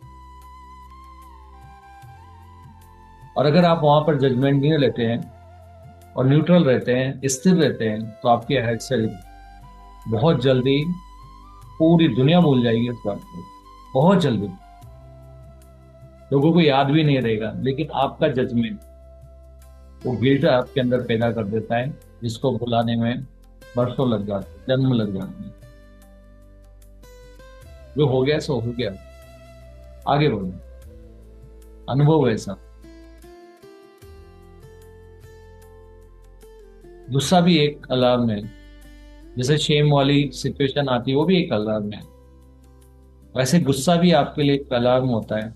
और अगर आप वहां पर जजमेंट नहीं लेते हैं और न्यूट्रल रहते हैं, स्थिर रहते हैं, तो आपके हेड से बहुत जल्दी पूरी दुनिया भूल जाएगी इस बात को, बहुत जल्दी। लोगों को याद भी नहीं रहेगा, लेकिन आपका जजमेंट वो गिल्ट आपके अंदर पैदा कर देता है, जिसको भुलाने में बरसों लग जाते हैं, जन्म लग जाते हैं। जो हो गया सो हो गया, आगे बढ़ो। अनुभव है ऐसा। गुस्सा भी एक अलार्म है, जैसे शेम वाली सिचुएशन आती है वो भी एक अलार्म है, वैसे गुस्सा भी आपके लिए एक अलार्म होता है।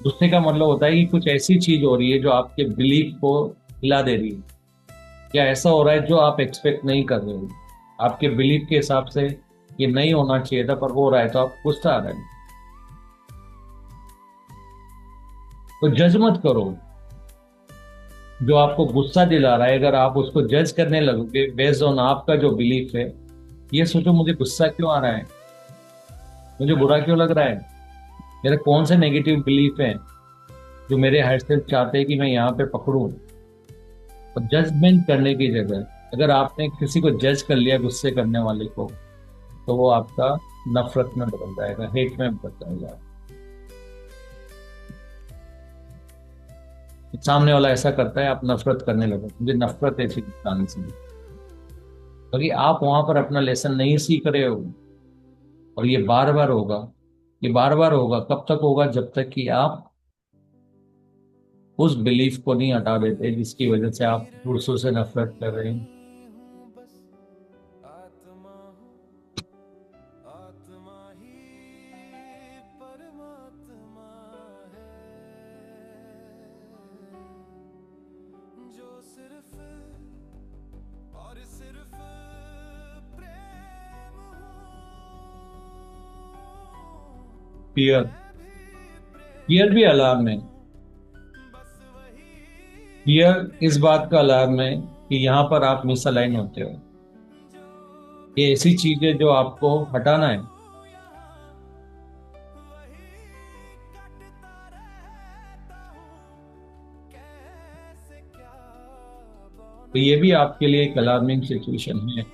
गुस्से का मतलब होता है कि कुछ ऐसी चीज हो रही है जो आपके बिलीफ को हिला दे रही है, या ऐसा हो रहा है जो आप एक्सपेक्ट नहीं कर रहे हो, आपके बिलीफ के हिसाब से ये नहीं होना चाहिए था पर हो रहा है, तो आप गुस्सा आ रहा है। तो जज मत करो जो आपको गुस्सा दिला रहा है। अगर आप उसको जज करने लगोगे बेस्ड ऑन आपका जो बिलीफ है, ये सोचो मुझे गुस्सा क्यों आ रहा है, मुझे बुरा क्यों लग रहा है, मेरे कौन से नेगेटिव बिलीफ हैं जो मेरे हार्ट से चाहते हैं कि मैं यहाँ पे पकड़ूं। और जजमेंट करने की जगह अगर आपने किसी को जज कर लिया, गुस्से करने वाले को, तो वो आपका नफरत में बदल जाएगा, हेट में बदल जाएगा। सामने वाला ऐसा करता है, आप नफरत करने लगे, मुझे नफरत है ऐसी इंसान से, क्योंकि आप वहां पर अपना लेसन नहीं सीख रहे हो। और ये बार बार होगा, ये बार बार होगा। कब तक होगा, जब तक कि आप उस बिलीफ को नहीं हटा देते जिसकी वजह से आप दूसरों से नफरत कर रहे हैं। फियर, फियर भी अलार्म है। फियर इस बात का अलार्म है कि यहाँ पर आप मिसअलाइन होते हो, ये ऐसी चीज है जो आपको हटाना है। तो ये भी आपके लिए एक अलार्मिंग सिचुएशन है।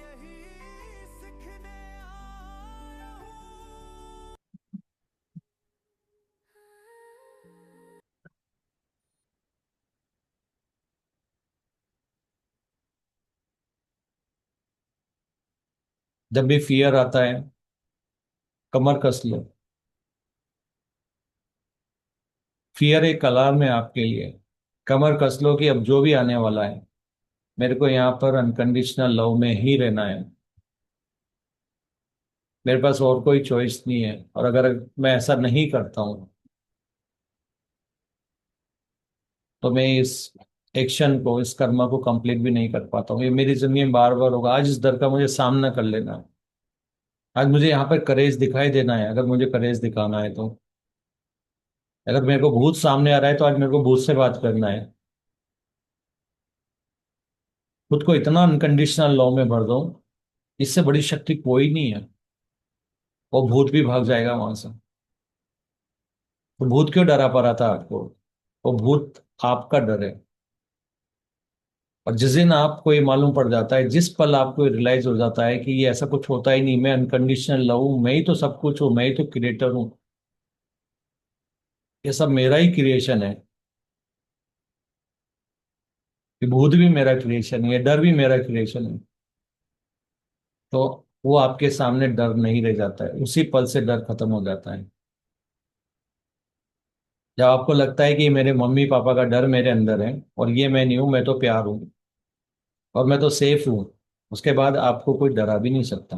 जब भी फियर आता है, कमर कस लो। फियर एक अलार्म है आपके लिए। कमर कस लो कि अब जो भी आने वाला है, मेरे को यहाँ पर अनकंडीशनल लव में ही रहना है। मेरे पास और कोई चॉइस नहीं है, और अगर मैं ऐसा नहीं करता हूँ तो मैं इस एक्शन को, इस कर्म को कंप्लीट भी नहीं कर पाता हूँ। ये मेरी जिंदगी में बार बार होगा। आज इस डर का मुझे सामना कर लेना है। आज मुझे यहाँ पर करेज दिखाई देना है, अगर मुझे करेज दिखाना है तो। अगर मेरे को भूत सामने आ रहा है तो आज मेरे को भूत से बात करना है। खुद को इतना अनकंडीशनल लॉ में भर दो, इससे बड़ी शक्ति कोई नहीं है। वो भूत भी भाग जाएगा वहां से। तो भूत क्यों डरा पा रहा था आपको? वो भूत आपका डर है। और जिस दिन आपको ये मालूम पड़ जाता है, जिस पल आपको रियलाइज हो जाता है कि ये ऐसा कुछ होता ही नहीं, मैं अनकंडीशनल लव हूं, मैं ही तो सब कुछ हूँ, मैं ही तो क्रिएटर हूँ, ये सब मेरा ही क्रिएशन है, ये भूत भी मेरा क्रिएशन है, ये डर भी मेरा क्रिएशन है, तो वो आपके सामने डर नहीं रह जाता है। उसी पल से डर खत्म हो जाता है। जब आपको लगता है कि मेरे मम्मी पापा का डर मेरे अंदर है और ये मैं नहीं हूं, मैं तो प्यार हूं और मैं तो सेफ हूं, उसके बाद आपको कोई डरा भी नहीं सकता।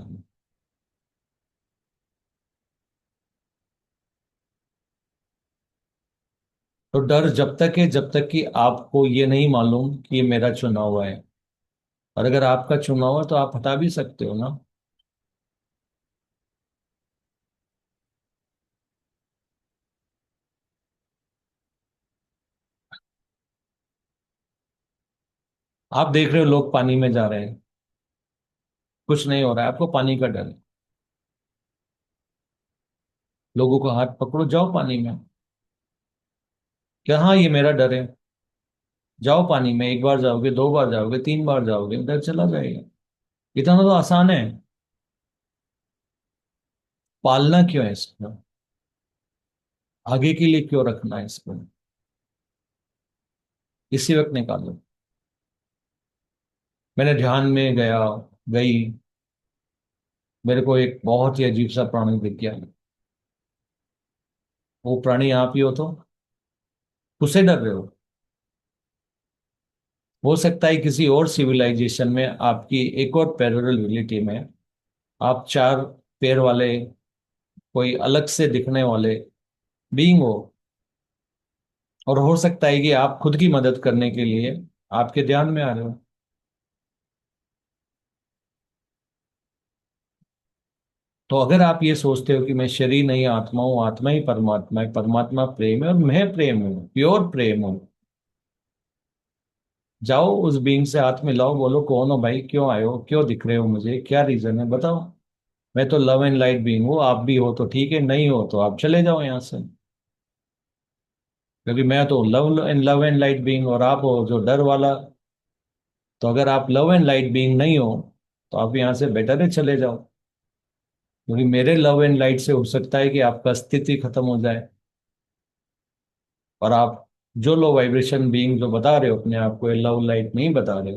तो डर जब तक है, जब तक कि आपको ये नहीं मालूम कि ये मेरा चुना हुआ है। और अगर आपका चुना हुआ है तो आप हटा भी सकते हो ना। आप देख रहे हो लोग पानी में जा रहे हैं, कुछ नहीं हो रहा है, आपको पानी का डर है। लोगों को हाथ पकड़ो, जाओ पानी में। क्या हाँ, ये मेरा डर है। जाओ पानी में, एक बार जाओगे, दो बार जाओगे, तीन बार जाओगे, डर चला जाएगा। इतना तो आसान है। पालना क्यों है इसको? आगे के लिए क्यों रखना है इसको? इसी वक्त निकालो। मैंने ध्यान में गया, गई, मेरे को एक बहुत ही अजीब सा प्राणी दिख गया। वो प्राणी आप ही हो तो उससे डर रहे हो? हो सकता है किसी और सिविलाइजेशन में, आपकी एक और पैरेलल रियलिटी में, आप चार पैर वाले, कोई अलग से दिखने वाले बीइंग हो। और हो सकता है कि आप खुद की मदद करने के लिए आपके ध्यान में आ रहे हो। तो अगर आप ये सोचते हो कि मैं शरीर नहीं आत्मा हूं, आत्मा ही परमात्मा है, परमात्मा प्रेम है और मैं प्रेम हूं, प्योर प्रेम हूं, जाओ उस बीइंग से हाथ मिलाओ, बोलो कौन हो भाई, क्यों आए हो, क्यों दिख रहे हो मुझे, क्या रीजन है बताओ। मैं तो लव एंड लाइट बीइंग हूँ, आप भी हो तो ठीक है, नहीं हो तो आप चले जाओ यहाँ से। क्योंकि मैं तो लव एंड लाइट बीइंग और आप हो जो डर वाला। तो अगर आप लव एंड लाइट बीइंग नहीं हो तो आप यहाँ से बेटर है चले जाओ। क्योंकि मेरे लव एंड लाइट से हो सकता है कि आपका अस्तित्व ही खत्म हो जाए। और आप जो लो वाइब्रेशन बीइंग जो बता रहे हो अपने आप को, लव लाइट नहीं बता रहे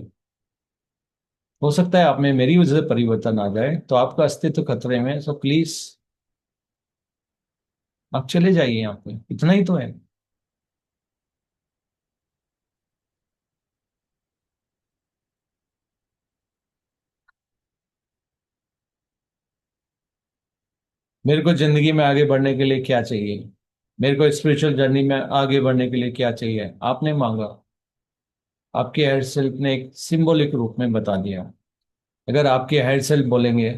हो सकता है आप में मेरी वजह से परिवर्तन आ जाए तो आपका अस्तित्व खतरे में है। सो प्लीज आप चले जाइए, यहाँ पे इतना ही तो है। मेरे को जिंदगी में आगे बढ़ने के लिए क्या चाहिए? मेरे को स्पिरिचुअल जर्नी में आगे बढ़ने के लिए क्या चाहिए? आपने मांगा, आपके हायर सेल्फ ने एक सिंबॉलिक रूप में बता दिया। अगर आपके हायर सेल्फ बोलेंगे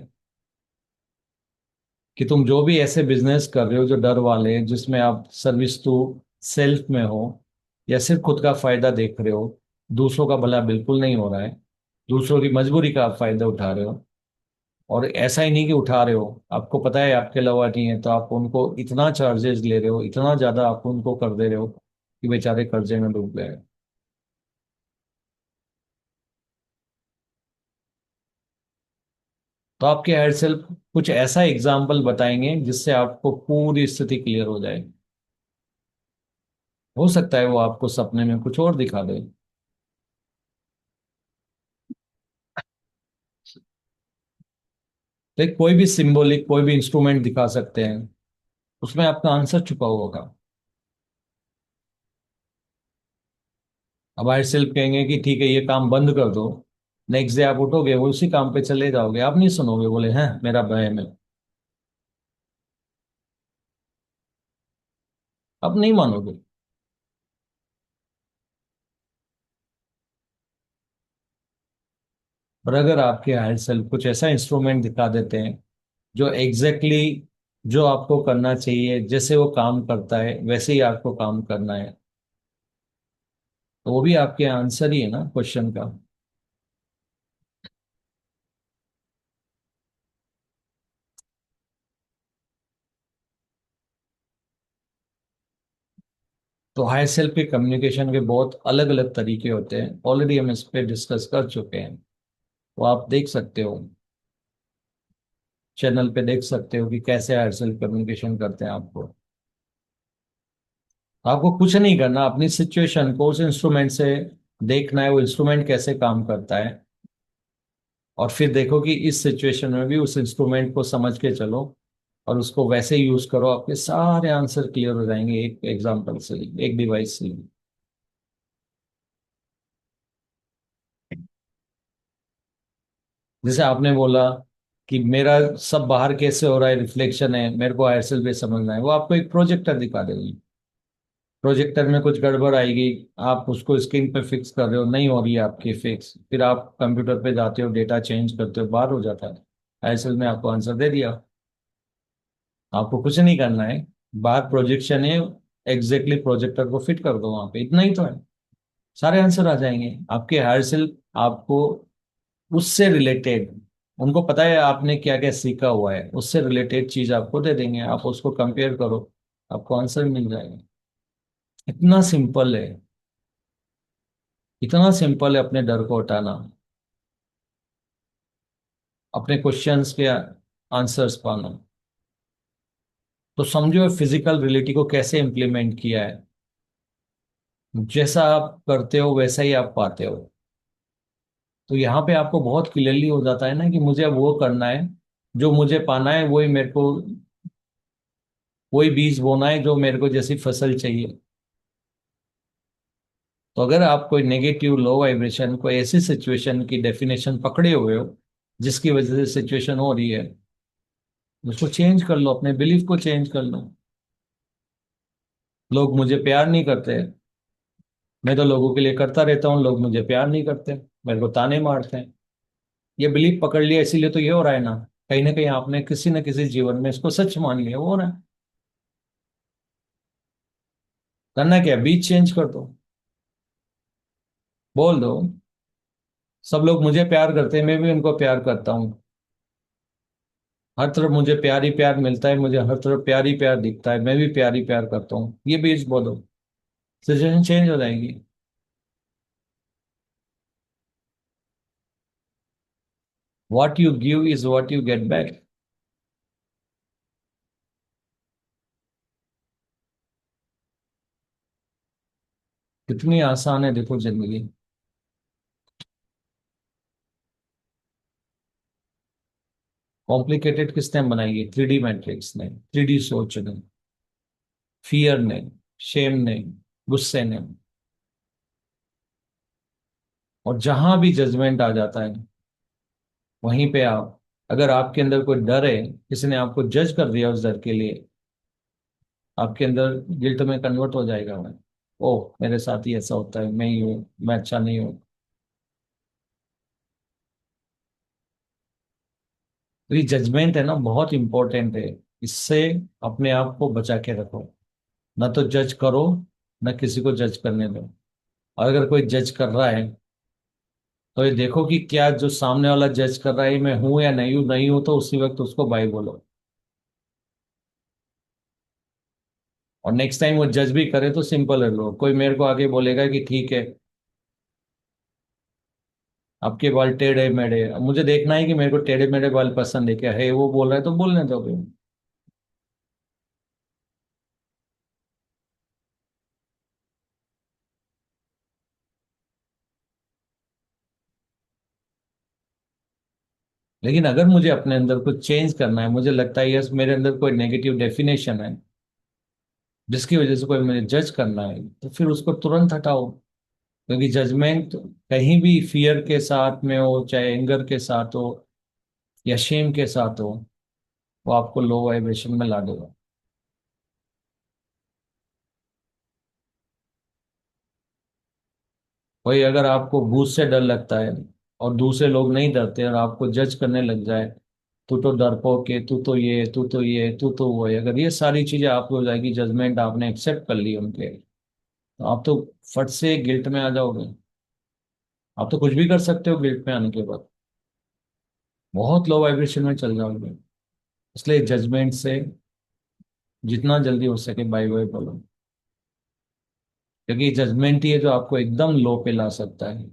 कि तुम जो भी ऐसे बिजनेस कर रहे हो जो डर वाले हैं, जिसमें आप सर्विस टू सेल्फ में हो, या सिर्फ खुद का फायदा देख रहे हो, दूसरों का भला बिल्कुल नहीं हो रहा है, दूसरों की मजबूरी का आप फायदा उठा रहे हो, और ऐसा ही नहीं कि उठा रहे हो, आपको पता है आपके लवाटी हैं तो आप उनको इतना चार्जेस ले रहे हो, इतना ज्यादा आप उनको कर दे रहे हो कि बेचारे कर्जे में डूब गए। तो आपके हायर सेल्फ कुछ ऐसा एग्जाम्पल बताएंगे जिससे आपको पूरी स्थिति क्लियर हो जाए। हो सकता है वो आपको सपने में कुछ और दिखा दे। तो कोई भी सिंबॉलिक कोई भी इंस्ट्रूमेंट दिखा सकते हैं, उसमें आपका आंसर छुपा हुआ होगा। अब हायर सेल्फ कहेंगे कि ठीक है ये काम बंद कर दो, नेक्स्ट डे आप उठोगे वो उसी काम पे चले जाओगे, आप नहीं सुनोगे, बोले हैं मेरा वहम है, आप नहीं मानोगे। और अगर आपके हायर सेल्फ कुछ ऐसा इंस्ट्रूमेंट दिखा देते हैं जो एग्जैक्टली जो आपको करना चाहिए, जैसे वो काम करता है वैसे ही आपको काम करना है, तो वो भी आपके आंसर ही है ना क्वेश्चन का। तो हायर सेल्फ के कम्युनिकेशन के बहुत अलग अलग तरीके होते हैं, ऑलरेडी हम इस पे डिस्कस कर चुके हैं। वो आप देख सकते हो, चैनल पे देख सकते हो कि कैसे हायर सेल्फ कम्युनिकेशन करते हैं आपको। आपको कुछ नहीं करना, अपनी सिचुएशन को उस इंस्ट्रूमेंट से देखना है, वो इंस्ट्रूमेंट कैसे काम करता है, और फिर देखो कि इस सिचुएशन में भी उस इंस्ट्रूमेंट को समझ के चलो और उसको वैसे यूज करो, आपके सारे आंसर क्लियर हो जाएंगे एक एग्जांपल से, एक डिवाइस से। जैसे आपने बोला कि मेरा सब बाहर कैसे हो रहा है, रिफ्लेक्शन है, मेरे को आईएसएल पे समझना है, वो आपको एक प्रोजेक्टर दिखा देगी। प्रोजेक्टर में कुछ गड़बड़ आएगी, आप उसको स्क्रीन पे फिक्स कर रहे हो, नहीं हो रही है आपकी फिक्स, फिर आप कंप्यूटर पे जाते हो, डेटा चेंज करते हो, बाहर हो जाता है। आईएसएल में आपको आंसर दे दिया, आपको कुछ नहीं करना है, बाहर प्रोजेक्शन है, एग्जैक्टली प्रोजेक्टर को फिट कर दो वहां पे, इतना ही तो है, सारे आंसर आ जाएंगे आपके। हायर सेल्फ आपको उससे रिलेटेड, उनको पता है आपने क्या क्या सीखा हुआ है, उससे रिलेटेड चीज आपको दे देंगे, आप उसको कंपेयर करो, आपको आंसर मिल जाएगा। इतना सिंपल है, इतना सिंपल है अपने डर को हटाना, अपने क्वेश्चंस के आंसर्स पाना। तो समझो फिजिकल रियलिटी को कैसे इम्प्लीमेंट किया है, जैसा आप करते हो वैसा ही आप पाते हो। तो यहाँ पे आपको बहुत क्लियरली हो जाता है ना कि मुझे अब वो करना है, जो मुझे पाना है, वही मेरे को, वही बीज बोना है जो मेरे को जैसी फसल चाहिए। तो अगर आप कोई नेगेटिव लो वाइब्रेशन, कोई ऐसी सिचुएशन की डेफिनेशन पकड़े हुए हो जिसकी वजह से सिचुएशन हो रही है, उसको चेंज कर लो, अपने बिलीफ को चेंज कर लो। लोग मुझे प्यार नहीं करते, मैं तो लोगों के लिए करता रहता हूँ, लोग मुझे प्यार नहीं करते, मेरे को ताने मारते हैं। ये बिलीफ पकड़ लिया, इसीलिए तो ये हो रहा है ना कहीं आपने किसी न किसी जीवन में इसको सच मान लिया, वो हो रहा है। करना क्या, बीच चेंज कर दो, बोल दो सब लोग मुझे प्यार करते हैं, मैं भी उनको प्यार करता हूँ, हर तरफ मुझे प्यार ही प्यार मिलता है, मुझे हर तरफ प्यार ही प्यार दिखता है, मैं भी प्यार ही प्यार करता हूँ, ये बीज बोलो, सिचुएशन चेंज हो जाएगी। What you give is what you get back. कितनी आसान है देखो जिंदगी। कॉम्प्लिकेटेड किसने बनाई है, 3D मैट्रिक्स ने, 3D सोच ने, फियर ने, शेम ने, गुस्से ने। और जहां भी जजमेंट आ जाता है वहीं पे आप, अगर आपके अंदर कोई डर है, किसी ने आपको जज कर दिया उस डर के लिए, आपके अंदर गिल्ट में कन्वर्ट हो जाएगा मैं, ओ मेरे साथ ही ऐसा होता है, मैं ही हूँ, मैं अच्छा नहीं हूँ। तो ये जजमेंट है ना, बहुत इंपॉर्टेंट है, इससे अपने आप को बचा के रखो। ना तो जज करो, ना किसी को जज करने दो। और अगर कोई जज कर रहा है तो ये देखो कि क्या जो सामने वाला जज कर रहा है मैं हूं या नहीं हूं, नहीं हूं तो उसी वक्त उसको बाई बोलो। और नेक्स्ट टाइम वो जज भी करे तो सिंपल है लो, कोई मेरे को आगे बोलेगा कि ठीक है, आपके बाल टेढ़े मेढ़े, अब मुझे देखना है कि मेरे को टेढ़े मेढ़े बाल पसंद है क्या, है वो बोल रहा है तो बोलने दो भाई। लेकिन अगर मुझे अपने अंदर कुछ चेंज करना है, मुझे लगता है यस मेरे अंदर कोई नेगेटिव डेफिनेशन है जिसकी वजह से कोई मुझे जज करना है, तो फिर उसको तुरंत हटाओ। क्योंकि जजमेंट कहीं भी फियर के साथ में हो, चाहे एंगर के साथ हो या शेम के साथ हो, वो आपको लो वाइब्रेशन में ला देगा। वही अगर आपको भूत से डर लगता है और दूसरे लोग नहीं डरते और आपको जज करने लग जाए, तू तो डरपोक है, तू तो ये, तू तो ये, तू तो वो है, अगर ये सारी चीजें आपको हो जाएगी, जजमेंट आपने एक्सेप्ट कर ली उनके, तो आप तो फट से गिल्ट में आ जाओगे। आप तो कुछ भी कर सकते हो गिल्ट में आने के बाद, बहुत लो वाइब्रेशन में चल जाओगे। इसलिए जजमेंट से जितना जल्दी हो सके बाय बाय बोलो। क्योंकि जजमेंट ही है जो आपको एकदम लो पे ला सकता है।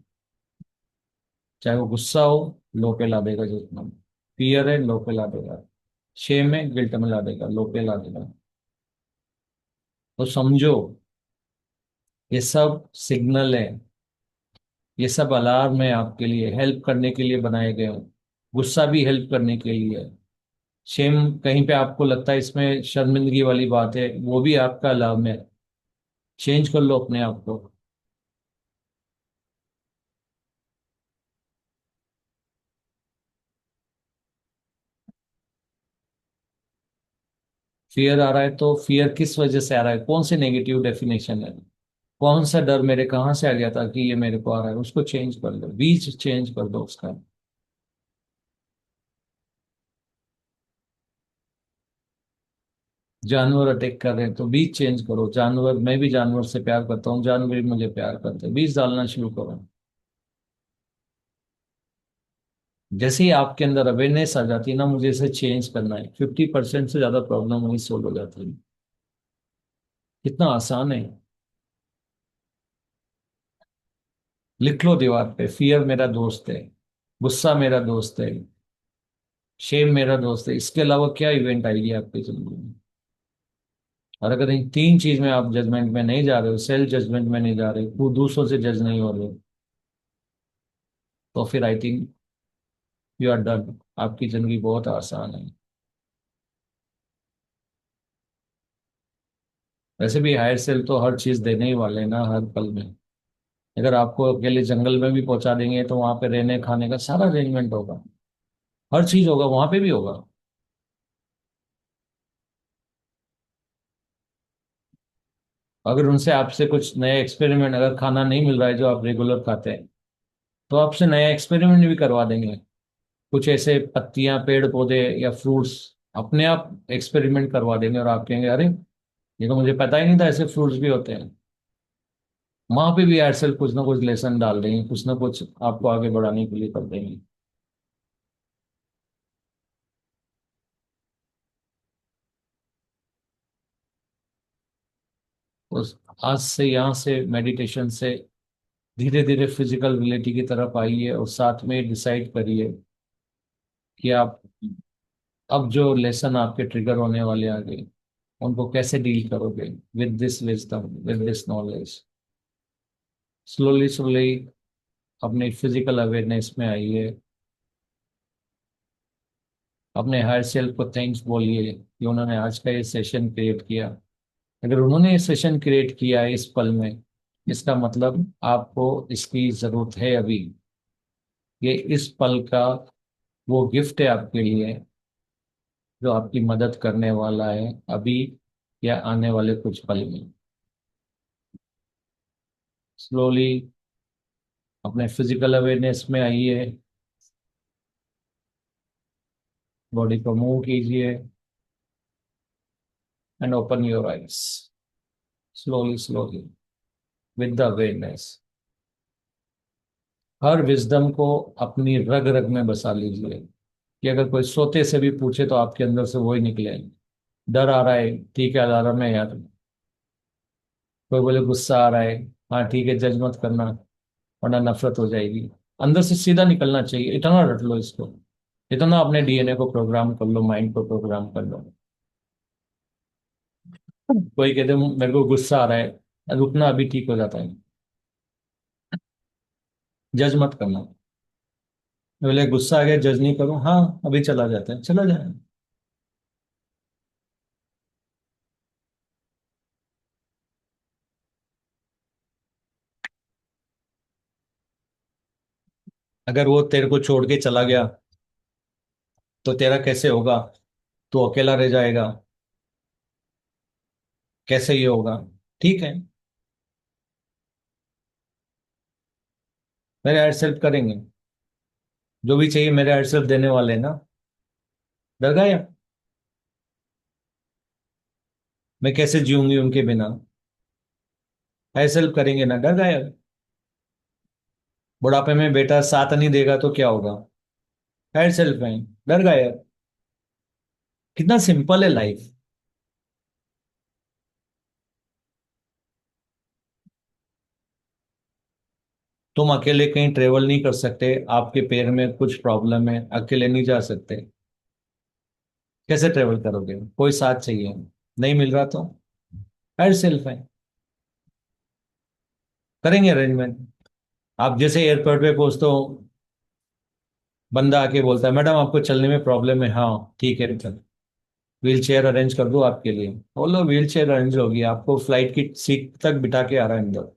चाहे वो गुस्सा हो, लो पे ला देगा जितना। फियर है, लो पे ला देगा। शेम है, गिल्ट में ला देगा, लो पे ला देगा। तो समझो, ये सब सिग्नल है, ये सब अलार्म है आपके लिए, हेल्प करने के लिए बनाए गए हो। गुस्सा भी हेल्प करने के लिए है। शेम कहीं पे आपको लगता है इसमें शर्मिंदगी वाली बात है, वो भी आपका अलार्म है। चेंज कर लो अपने आप को। फियर आ रहा है तो फियर किस वजह से आ रहा है, कौन से नेगेटिव डेफिनेशन है, कौन सा डर मेरे कहाँ से आ गया था कि ये मेरे को आ रहा है, उसको चेंज कर दो, बीज चेंज कर दो उसका। जानवर अटैक कर रहे हैं तो बीज चेंज करो। जानवर, मैं भी जानवर से प्यार करता हूँ, जानवर भी मुझे प्यार करते हैं, बीज डालना शुरू करो। जैसे ही आपके अंदर अवेयरनेस आ जाती है ना, मुझे इसे चेंज करना है, 50% से ज्यादा प्रॉब्लम वही सोल्व हो जाती है। कितना आसान है। लिख लो दीवार पे, फियर मेरा दोस्त है, गुस्सा मेरा दोस्त है, शेम मेरा दोस्त है। इसके अलावा क्या इवेंट आएगी आपकी जिंदगी में? और अगर इन तीन चीज में आप जजमेंट में नहीं जा रहे हो, सेल्फ जजमेंट में नहीं जा रहे हो, खुद दूसरों से जज नहीं हो रहे हो, तो फिर I think you are done. आपकी जिंदगी बहुत आसान है। वैसे भी हायर सेल्फ तो हर चीज देने ही वाले हैं ना, हर पल में। अगर आपको अकेले जंगल में भी पहुंचा देंगे तो वहां पे रहने खाने का सारा अरेंजमेंट होगा, हर चीज होगा, वहां पे भी होगा। अगर उनसे आपसे कुछ नया एक्सपेरिमेंट, अगर खाना नहीं मिल रहा है जो आप रेगुलर खाते हैं, तो आपसे नया एक्सपेरिमेंट भी करवा देंगे। कुछ ऐसे पत्तियां, पेड़ पौधे या फ्रूट्स अपने आप एक्सपेरिमेंट करवा देंगे और आप कहेंगे अरे, ये तो मुझे पता ही नहीं था ऐसे फ्रूट्स भी होते हैं। वहां पे भी एयरसेल कुछ ना कुछ लेसन डाल देंगे, कुछ ना कुछ आपको आगे बढ़ाने के लिए कर देंगे। उस आज से यहाँ से मेडिटेशन से धीरे धीरे फिजिकल रियलिटी की तरफ आइए और साथ में डिसाइड करिए कि आप अब जो लेसन आपके ट्रिगर होने वाले आगे, उनको कैसे डील करोगे, with this wisdom, with this knowledge. Slowly slowly अपने फिजिकल अवेयरनेस में आइए। अपने हायर सेल्फ को थैंक्स बोलिए कि उन्होंने आज का ये सेशन क्रिएट किया। अगर उन्होंने ये सेशन क्रिएट किया है इस पल में, इसका मतलब आपको इसकी जरूरत है अभी। ये इस पल का वो गिफ्ट है आपके लिए जो आपकी मदद करने वाला है अभी या आने वाले कुछ पल में। स्लोली अपने फिजिकल अवेयरनेस में आइए। बॉडी को मूव कीजिए and open your eyes. Slowly slowly with the awareness. Her wisdom को अपनी रग रग में बसा लीजिए कि अगर कोई सोते से भी पूछे तो आपके अंदर से वही निकले। डर आ रहा है, ठीक है अलार्म है यार। कोई बोले गुस्सा आ रहा है, हाँ ठीक है, जज मत करना वरना नफरत हो जाएगी। अंदर से सीधा निकलना चाहिए, इतना रट लो इसको, इतना अपने डीएनए को प्रोग्राम कर लो, माइंड को प्रोग्राम कर लो। कोई कहते मेरे को गुस्सा आ रहा है, रुकना, अभी ठीक हो जाता है। जज मत करना। बोले गुस्सा आ गया, जज नहीं करूं, हाँ अभी चला जाता है, चला जाए। अगर वो तेरे को छोड़ के चला गया तो तेरा कैसे होगा? तू अकेला रह जाएगा, कैसे ये होगा? ठीक है, मेरे हेल्प सेल्फ करेंगे, जो भी चाहिए मेरे हेल्प सेल्फ देने वाले हैं ना। डर गए? मैं कैसे जीऊंगी उनके बिना? हेल्प सेल्फ करेंगे ना, डर गए? बुढ़ापे में बेटा साथ नहीं देगा तो क्या होगा? हेल्प सेल्फ है, डर गए? कितना सिंपल है लाइफ। तुम अकेले कहीं ट्रेवल नहीं कर सकते, आपके पैर में कुछ प्रॉब्लम है, अकेले नहीं जा सकते, कैसे ट्रेवल करोगे? कोई साथ चाहिए, नहीं मिल रहा तो हेल्प सेल्फ है, करेंगे अरेंजमेंट। आप जैसे एयरपोर्ट पे पहुंचते हो, बंदा आके बोलता है मैडम आपको चलने में प्रॉब्लम है, हाँ ठीक है चल, व्हील चेयर अरेंज कर दो आपके लिए, बोलो व्हील चेयर अरेंज होगी, आपको फ्लाइट की सीट तक बिठा के आ रहा है अंदर,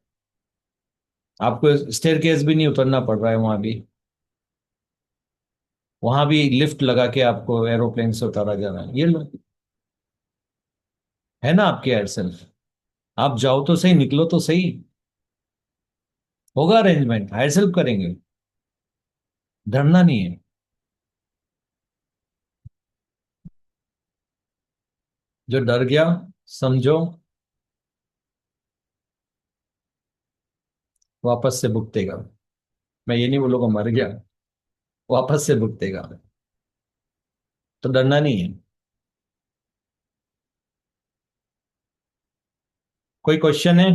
आपको स्टेयर केस भी नहीं उतरना पड़ रहा है, वहां भी लिफ्ट लगा के आपको एरोप्लेन से उतारा जा रहा है, ये लो, है ना आपके एयर सेल्फ। आप जाओ तो सही, निकलो तो सही, होगा अरेंजमेंट, हायर सेल्फ करेंगे, डरना नहीं है। जो डर गया, समझो, वापस से भुगतेगा। मैं ये नहीं बोलूंगा मर गया, वापस से भुगतेगा, तो डरना नहीं है। कोई क्वेश्चन है?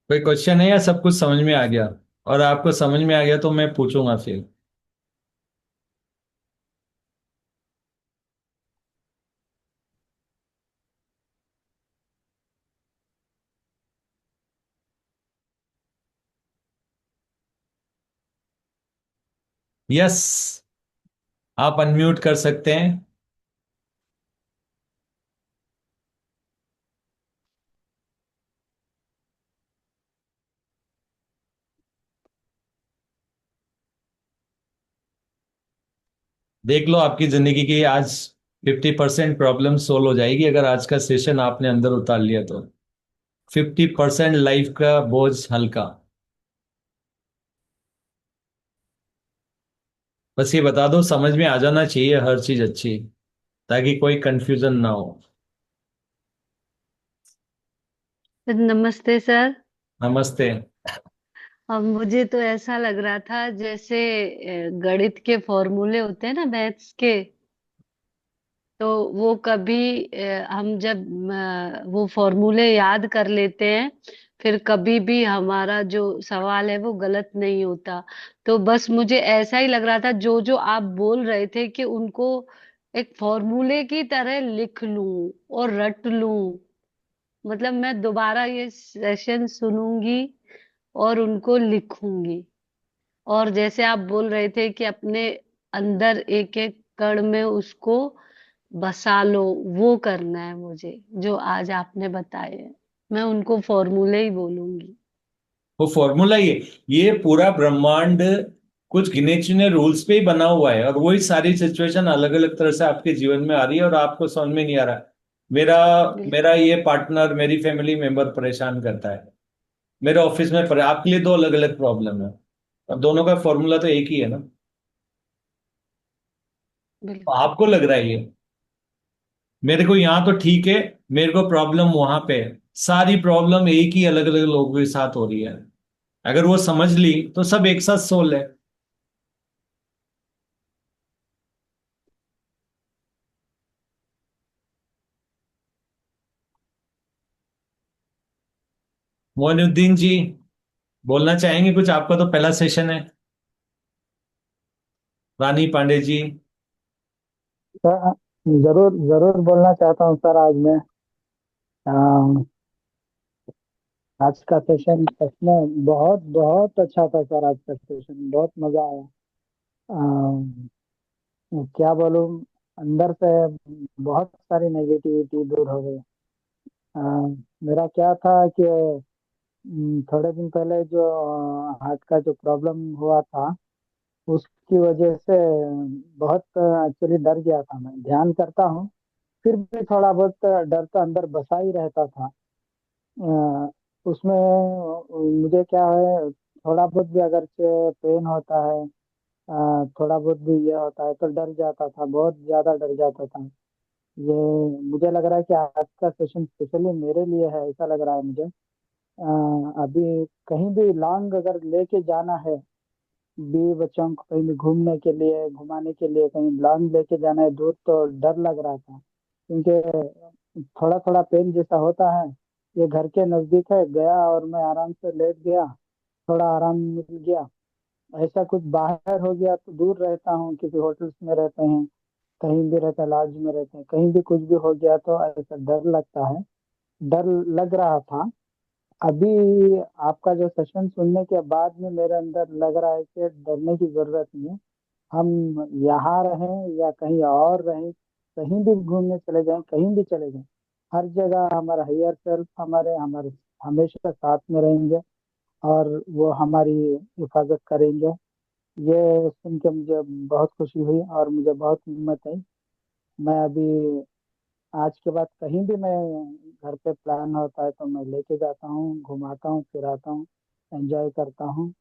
कोई क्वेश्चन है या सब कुछ समझ में आ गया? और आपको समझ में आ गया तो मैं पूछूंगा फिर। यस, आप अनम्यूट कर सकते हैं। देख लो आपकी जिंदगी की आज 50% प्रॉब्लम सोल्व हो जाएगी अगर आज का सेशन आपने अंदर उतार लिया तो। 50% लाइफ का बोझ हल्का। बस ये बता दो, समझ में आ जाना चाहिए हर चीज अच्छी, ताकि कोई कंफ्यूजन ना हो। नमस्ते सर। नमस्ते। अब मुझे तो ऐसा लग रहा था जैसे गणित के फॉर्मूले होते हैं ना, मैथ्स के, तो वो कभी हम जब वो फॉर्मूले याद कर लेते हैं, फिर कभी भी हमारा जो सवाल है वो गलत नहीं होता। तो बस मुझे ऐसा ही लग रहा था, जो जो आप बोल रहे थे कि उनको एक फॉर्मूले की तरह लिख लूं और रट लूं। मतलब मैं दोबारा ये सेशन सुनूंगी और उनको लिखूंगी। और जैसे आप बोल रहे थे कि अपने अंदर एक एक कण में उसको बसा लो, वो करना है मुझे, जो आज आपने बताए हैं। मैं उनको फॉर्मूले ही बोलूंगी। वो फॉर्मूला ये पूरा ब्रह्मांड कुछ गिने चुने रूल्स पे ही बना हुआ है, और वही सारी सिचुएशन अलग अलग तरह से आपके जीवन में आ रही है और आपको समझ में नहीं आ रहा। मेरा मेरा ये पार्टनर, मेरी फैमिली मेंबर परेशान करता है, मेरे ऑफिस में आपके लिए दो अलग अलग प्रॉब्लम है, और दोनों का फॉर्मूला तो एक ही है ना। तो बिल्कुल। आपको लग रहा है ये, मेरे को यहाँ तो ठीक है, मेरे को प्रॉब्लम वहां पे है, सारी प्रॉब्लम एक ही अलग अलग लोगों के साथ हो रही है। अगर वो समझ ली तो सब एक साथ सोल है। मोइनुद्दीन जी, बोलना चाहेंगे कुछ? आपका तो पहला सेशन है। रानी पांडे जी। सर, जरूर जरूर बोलना चाहता हूँ सर। आज मैं आज का सेशन सच में बहुत बहुत अच्छा था सर। आज का सेशन बहुत मजा आया। क्या बोलूं, अंदर से बहुत सारी नेगेटिविटी दूर हो गई। अ, मेरा क्या था कि थोड़े दिन पहले जो हार्ट का जो प्रॉब्लम हुआ था, उसकी वजह से बहुत एक्चुअली डर गया था। मैं ध्यान करता हूँ, फिर भी थोड़ा बहुत डर तो अंदर बसा ही रहता था। उसमें मुझे क्या है, थोड़ा बहुत भी अगर पेन होता है, थोड़ा बहुत भी ये होता है तो डर जाता था, बहुत ज्यादा डर जाता था। ये मुझे लग रहा है कि आज का सेशन स्पेशली मेरे लिए है, ऐसा लग रहा है मुझे। अभी कहीं भी लॉन्ग अगर लेके जाना है, बीवी बच्चों को कहीं भी घूमने के लिए, घुमाने के लिए कहीं लॉन्ग लेके जाना है दूर, तो डर लग रहा था। क्योंकि थोड़ा थोड़ा पेन जैसा होता है। ये घर के नजदीक है, गया और मैं आराम से लेट गया, थोड़ा आराम मिल गया। ऐसा कुछ बाहर हो गया तो दूर रहता हूँ, किसी होटल्स में रहते हैं, कहीं भी रहते हैं, लॉज में रहते हैं, कहीं भी कुछ भी हो गया तो ऐसा डर लगता है। डर लग रहा था। अभी आपका जो सेशन सुनने के बाद में मेरे अंदर लग रहा है कि डरने की जरूरत नहीं है। हम यहाँ रहें या कहीं और रहें, कहीं भी घूमने चले जाएं, कहीं भी चले जाएं, हर जगह हमारा हायर सेल्फ हमारे हमारे हमेशा साथ में रहेंगे, और वो हमारी हिफाजत करेंगे। ये सुन के मुझे बहुत खुशी हुई और मुझे बहुत हिम्मत आई। मैं अभी आज के बाद कहीं भी मैं घर पे प्लान होता है तो मैं लेके जाता हूँ, घुमाता हूँ, फिराता हूँ, एंजॉय करता हूँ।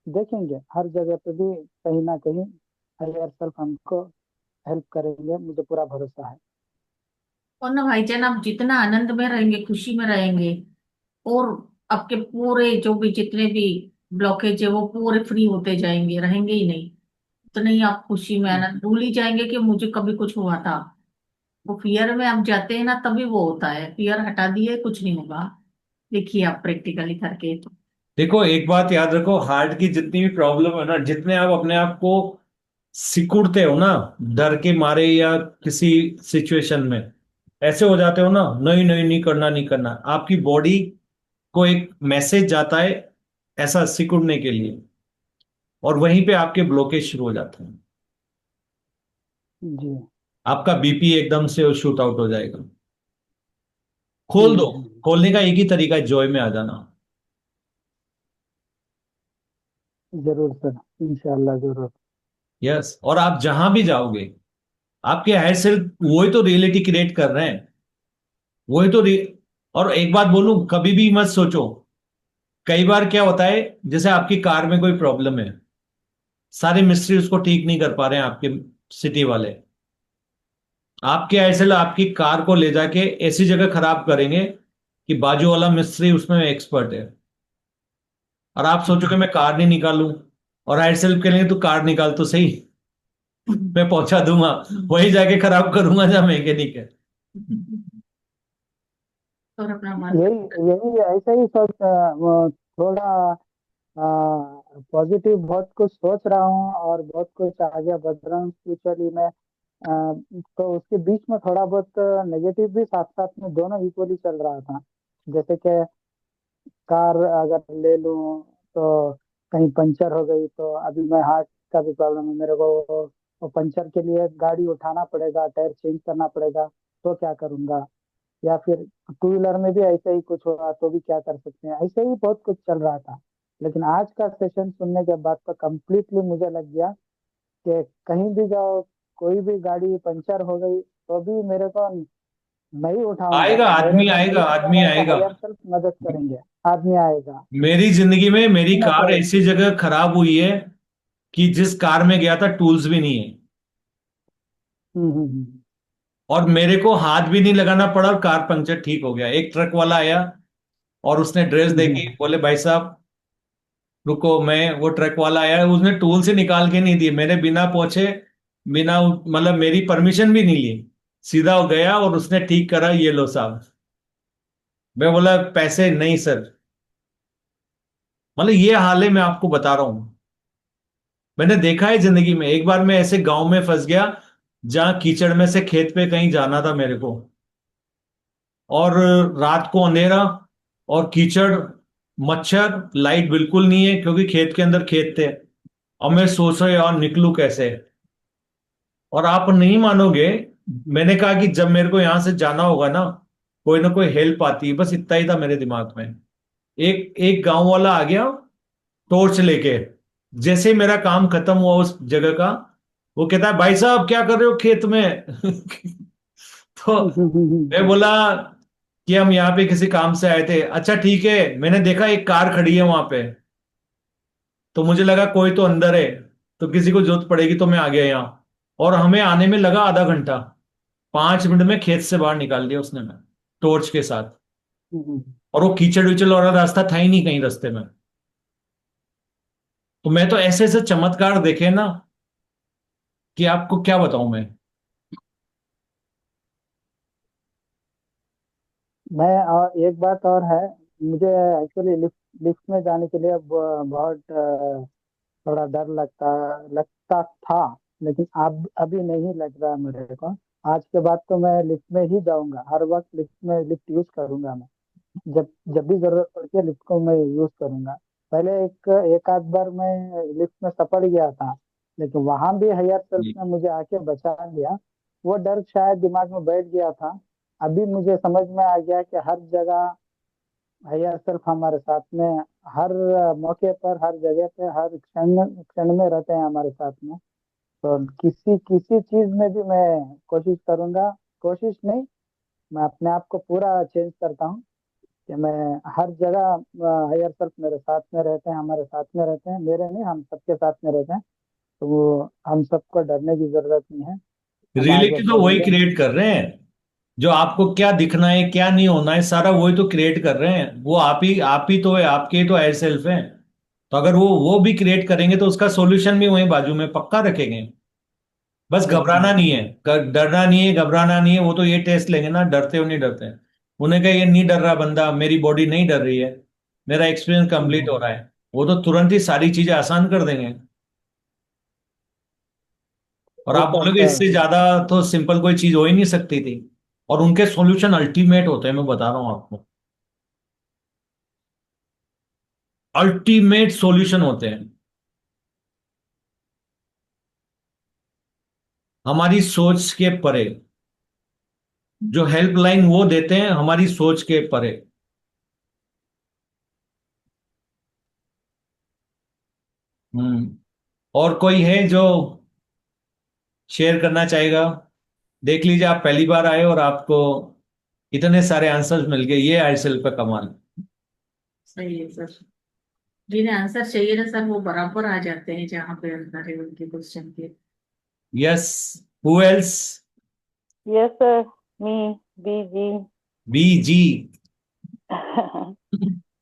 देखेंगे हर जगह पे भी कहीं ना कहीं हायर सेल्फ हमको हेल्प करेंगे, मुझे पूरा भरोसा है। और ना भाईजान, आप जितना आनंद में रहेंगे, खुशी में रहेंगे, और आपके पूरे जो भी जितने भी ब्लॉकेज है वो पूरे फ्री होते जाएंगे, रहेंगे ही नहीं। तो नहीं, आप खुशी में हम्म, आनंद भूल ही जाएंगे कि मुझे कभी कुछ हुआ था। वो फियर में आप जाते हैं ना, तभी वो होता है। फियर हटा दिए, कुछ नहीं होगा। देखिए आप प्रैक्टिकली करके तो। देखो, एक बात याद रखो, हार्ट की जितनी भी प्रॉब्लम है ना, जितने आप अपने आप को सिकुड़ते हो ना, डर के मारे या किसी सिचुएशन में ऐसे हो जाते हो ना, नहीं नहीं नहीं करना नहीं करना, आपकी बॉडी को एक मैसेज जाता है ऐसा सिकुड़ने के लिए, और वहीं पे आपके ब्लॉकेज शुरू हो जाते हैं। जी। आपका बीपी एकदम से शूट आउट हो जाएगा। खोल दो। हम्म। खोलने का एक ही तरीका है, जॉय में आ जाना। जरूर सर, इंशाल्लाह जरूर। यस, और आप जहां भी जाओगे, आपके हायर सेल्फ वही तो रियलिटी क्रिएट कर रहे हैं। वही तो और एक बात बोलूं, कभी भी मत सोचो। कई बार क्या होता है, जैसे आपकी कार में कोई प्रॉब्लम है, सारे मिस्त्री उसको ठीक नहीं कर पा रहे हैं आपके सिटी वाले, आपके हायर सेल्फ आपकी कार को ले जाके ऐसी जगह खराब करेंगे कि बाजू वाला मिस्त्री उसमें एक्सपर्ट है, और आप सोचोगे मैं कार नहीं निकालूं, और हायर सेल्फ के लिए तो कार निकाल तो सही, मैं पहुंचा दूंगा, वही जाके खराब करूंगा जहां मैकेनिक है। और अपना मन। यही यही ऐसा ही सोच, वो थोड़ा पॉजिटिव बहुत कुछ सोच रहा हूँ और बहुत कुछ आगे बढ़ रहा हूँ फ्यूचरली में। तो उसके बीच में थोड़ा बहुत नेगेटिव भी साथ साथ में दोनों इक्वली चल रहा था। जैसे कि कार अगर ले लूं तो कहीं पंचर हो गई, तो अभी मैं हार्ट का भी प्रॉब्लम है मेरे को, वो पंचर के लिए गाड़ी उठाना पड़ेगा, टायर चेंज करना पड़ेगा, तो क्या करूंगा। या फिर टू व्हीलर में भी ऐसे ही कुछ हुआ तो भी क्या कर सकते हैं, ऐसे ही बहुत कुछ चल रहा था। लेकिन आज का सेशन सुनने के बाद तो कम्प्लीटली मुझे लग गया कि कहीं भी जाओ, कोई भी गाड़ी पंचर हो गई तो भी मेरे को नहीं उठाऊंगा, आएगा मेरे आदमी, को आएगा नहीं आदमी मेरे को आएगा। हायर सेल्फ मदद करेंगे। आदमी आएगा, मेरी जिंदगी में मेरी कोई ना कार कोई। ऐसी जगह खराब हुई है कि जिस कार में गया था टूल्स भी नहीं है, हम्म। और मेरे को हाथ भी नहीं लगाना पड़ा, और कार पंचर ठीक हो गया। एक ट्रक वाला आया और उसने ड्रेस हम्म, देखी, बोले भाई साहब रुको, मैं वो ट्रक वाला आया, उसने टूल से निकाल के नहीं दिए, मेरे बिना पूछे, बिना मतलब मेरी परमिशन भी नहीं ली, सीधा हो गया और उसने ठीक करा, ये लो साहब। मैं बोला पैसे नहीं सर। मतलब ये हाल है, मैं आपको बता रहा हूं। मैंने देखा है जिंदगी में। एक बार मैं ऐसे गांव में फंस गया जहां कीचड़ में से खेत पे कहीं जाना था मेरे को, और रात को अंधेरा और कीचड़, मच्छर, लाइट बिल्कुल नहीं है क्योंकि खेत के अंदर खेत थे। और मैं सोच रहा यार निकलूं कैसे। और आप नहीं मानोगे, मैंने कहा कि जब मेरे को यहां से जाना होगा ना कोई हेल्प आती है, बस इतना ही था मेरे दिमाग में। एक एक गांव वाला आ गया टॉर्च लेके। जैसे ही मेरा काम खत्म हुआ उस जगह का, वो कहता है भाई साहब क्या कर रहे हो खेत में? तो मैं बोला कि हम यहाँ पे किसी काम से आए थे। अच्छा ठीक है, मैंने देखा एक कार खड़ी है वहां पे, तो मुझे लगा कोई तो अंदर है, तो किसी को जरूरत पड़ेगी, तो मैं आ गया यहाँ। और हमें आने में लगा आधा घंटा। 5 मिनट में खेत से बाहर निकाल दिया उसने, मैं टॉर्च के साथ। और वो कीचड़ विचड़ वाला रास्ता था ही नहीं कहीं रास्ते में। तो मैं तो ऐसे ऐसे चमत्कार देखे ना कि आपको क्या बताऊं मैं। मैं और एक बात और है। मुझे एक्चुअली लिफ्ट लिफ्ट में जाने के लिए बहुत थोड़ा डर लगता था। लेकिन अब अभी नहीं लग रहा है मेरे को। आज के बाद तो मैं लिफ्ट में ही जाऊंगा, हर वक्त लिफ्ट में लिफ्ट यूज करूंगा मैं। जब जब भी जरूरत पड़ती है लिफ्ट को मैं यूज करूंगा। पहले एक एक आध बार मैं लिफ्ट में सपड़ गया था, लेकिन वहां भी हायर सेल्फ जी। ने मुझे आके बचा लिया। वो डर शायद दिमाग में बैठ गया था। अभी मुझे समझ में आ गया कि हर जगह हायर सेल्फ हमारे साथ में, हर मौके पर, हर जगह पे, हर क्षण क्षण में रहते हैं हमारे साथ में। तो किसी किसी चीज में भी मैं कोशिश करूंगा, कोशिश नहीं, मैं अपने आप को पूरा चेंज करता हूँ कि मैं हर जगह हायर सेल्फ मेरे साथ में रहते हैं, हमारे साथ में रहते हैं, मेरे नहीं हम सबके साथ में रहते हैं। तो वो हम सबको डरने की जरूरत नहीं है। हम आगे रियलिटी तो वही बढ़ेंगे। क्रिएट कर रहे हैं। जो आपको क्या दिखना है क्या नहीं होना है, सारा वही तो क्रिएट कर रहे हैं। वो आप ही तो है, आपके ही तो हायर सेल्फ है। तो अगर वो भी क्रिएट करेंगे तो उसका सॉल्यूशन भी वहीं बाजू में पक्का रखेंगे। बस बिल्कुल। घबराना नहीं है, डरना नहीं है, घबराना नहीं है। वो तो ये टेस्ट लेंगे ना, डरते हो नहीं डरते। उन्हें कहा ये नहीं डर रहा बंदा, मेरी बॉडी नहीं डर रही है, मेरा एक्सपीरियंस कंप्लीट हो हम्म, रहा है, वो तो तुरंत ही सारी चीजें आसान कर देंगे। और वो आप तो बोलोगे इससे ज्यादा तो सिंपल कोई चीज हो ही नहीं सकती थी। और उनके सॉल्यूशन अल्टीमेट होते हैं, मैं बता रहा हूं आपको। अल्टीमेट सॉल्यूशन होते हैं। हमारी सोच के परे। जो हेल्पलाइन वो देते हैं हमारी सोच के परे। हम्म। और कोई है जो शेयर करना चाहेगा? देख लीजिए, आप पहली बार आए और आपको इतने सारे आंसर्स मिल गए, ये आईसेल का कमाल। सही है सर। जिन्हें आंसर चाहिए ना सर वो बराबर आ जाते हैं जहाँ पे आंसर है उनके क्वेश्चन के। Yes. Who else? Yes, sir. Me, BG. B G.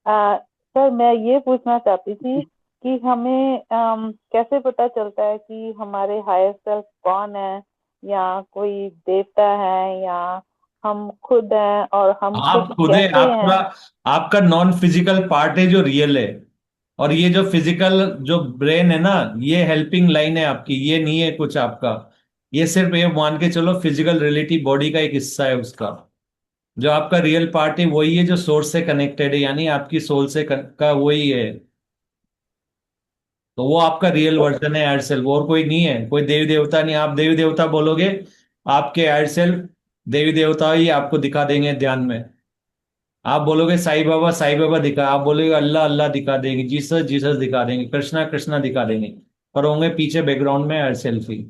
Sir मैं ये पूछना चाहती थी कि हमें कैसे पता चलता है कि हमारे हायर सेल्फ कौन है, या कोई देवता है, या हम खुद हैं और हम आप खुद खुद है, कैसे आपका हैं। आपका नॉन फिजिकल पार्ट है जो रियल है। और ये जो फिजिकल जो ब्रेन है ना, ये हेल्पिंग लाइन है आपकी, ये नहीं है कुछ आपका। ये सिर्फ ये मान के चलो फिजिकल रियलिटी बॉडी का एक हिस्सा है उसका। जो आपका रियल पार्ट है वही है जो सोर्स से कनेक्टेड है, यानी आपकी सोल से का वही है। तो वो आपका रियल तो वर्जन है एयर सेल्फ, और कोई नहीं है, कोई देवी देवता नहीं। आप देवी देवता बोलोगे, आपके एयर सेल्फ देवी देवता ही आपको दिखा देंगे ध्यान में। आप बोलोगे साईं बाबा दिखा, आप बोलोगे अल्लाह अल्लाह दिखा देंगे, जीसस जीसस दिखा देंगे, कृष्णा कृष्णा दिखा देंगे। पर होंगे पीछे बैकग्राउंड में एयर सेल्फ ही।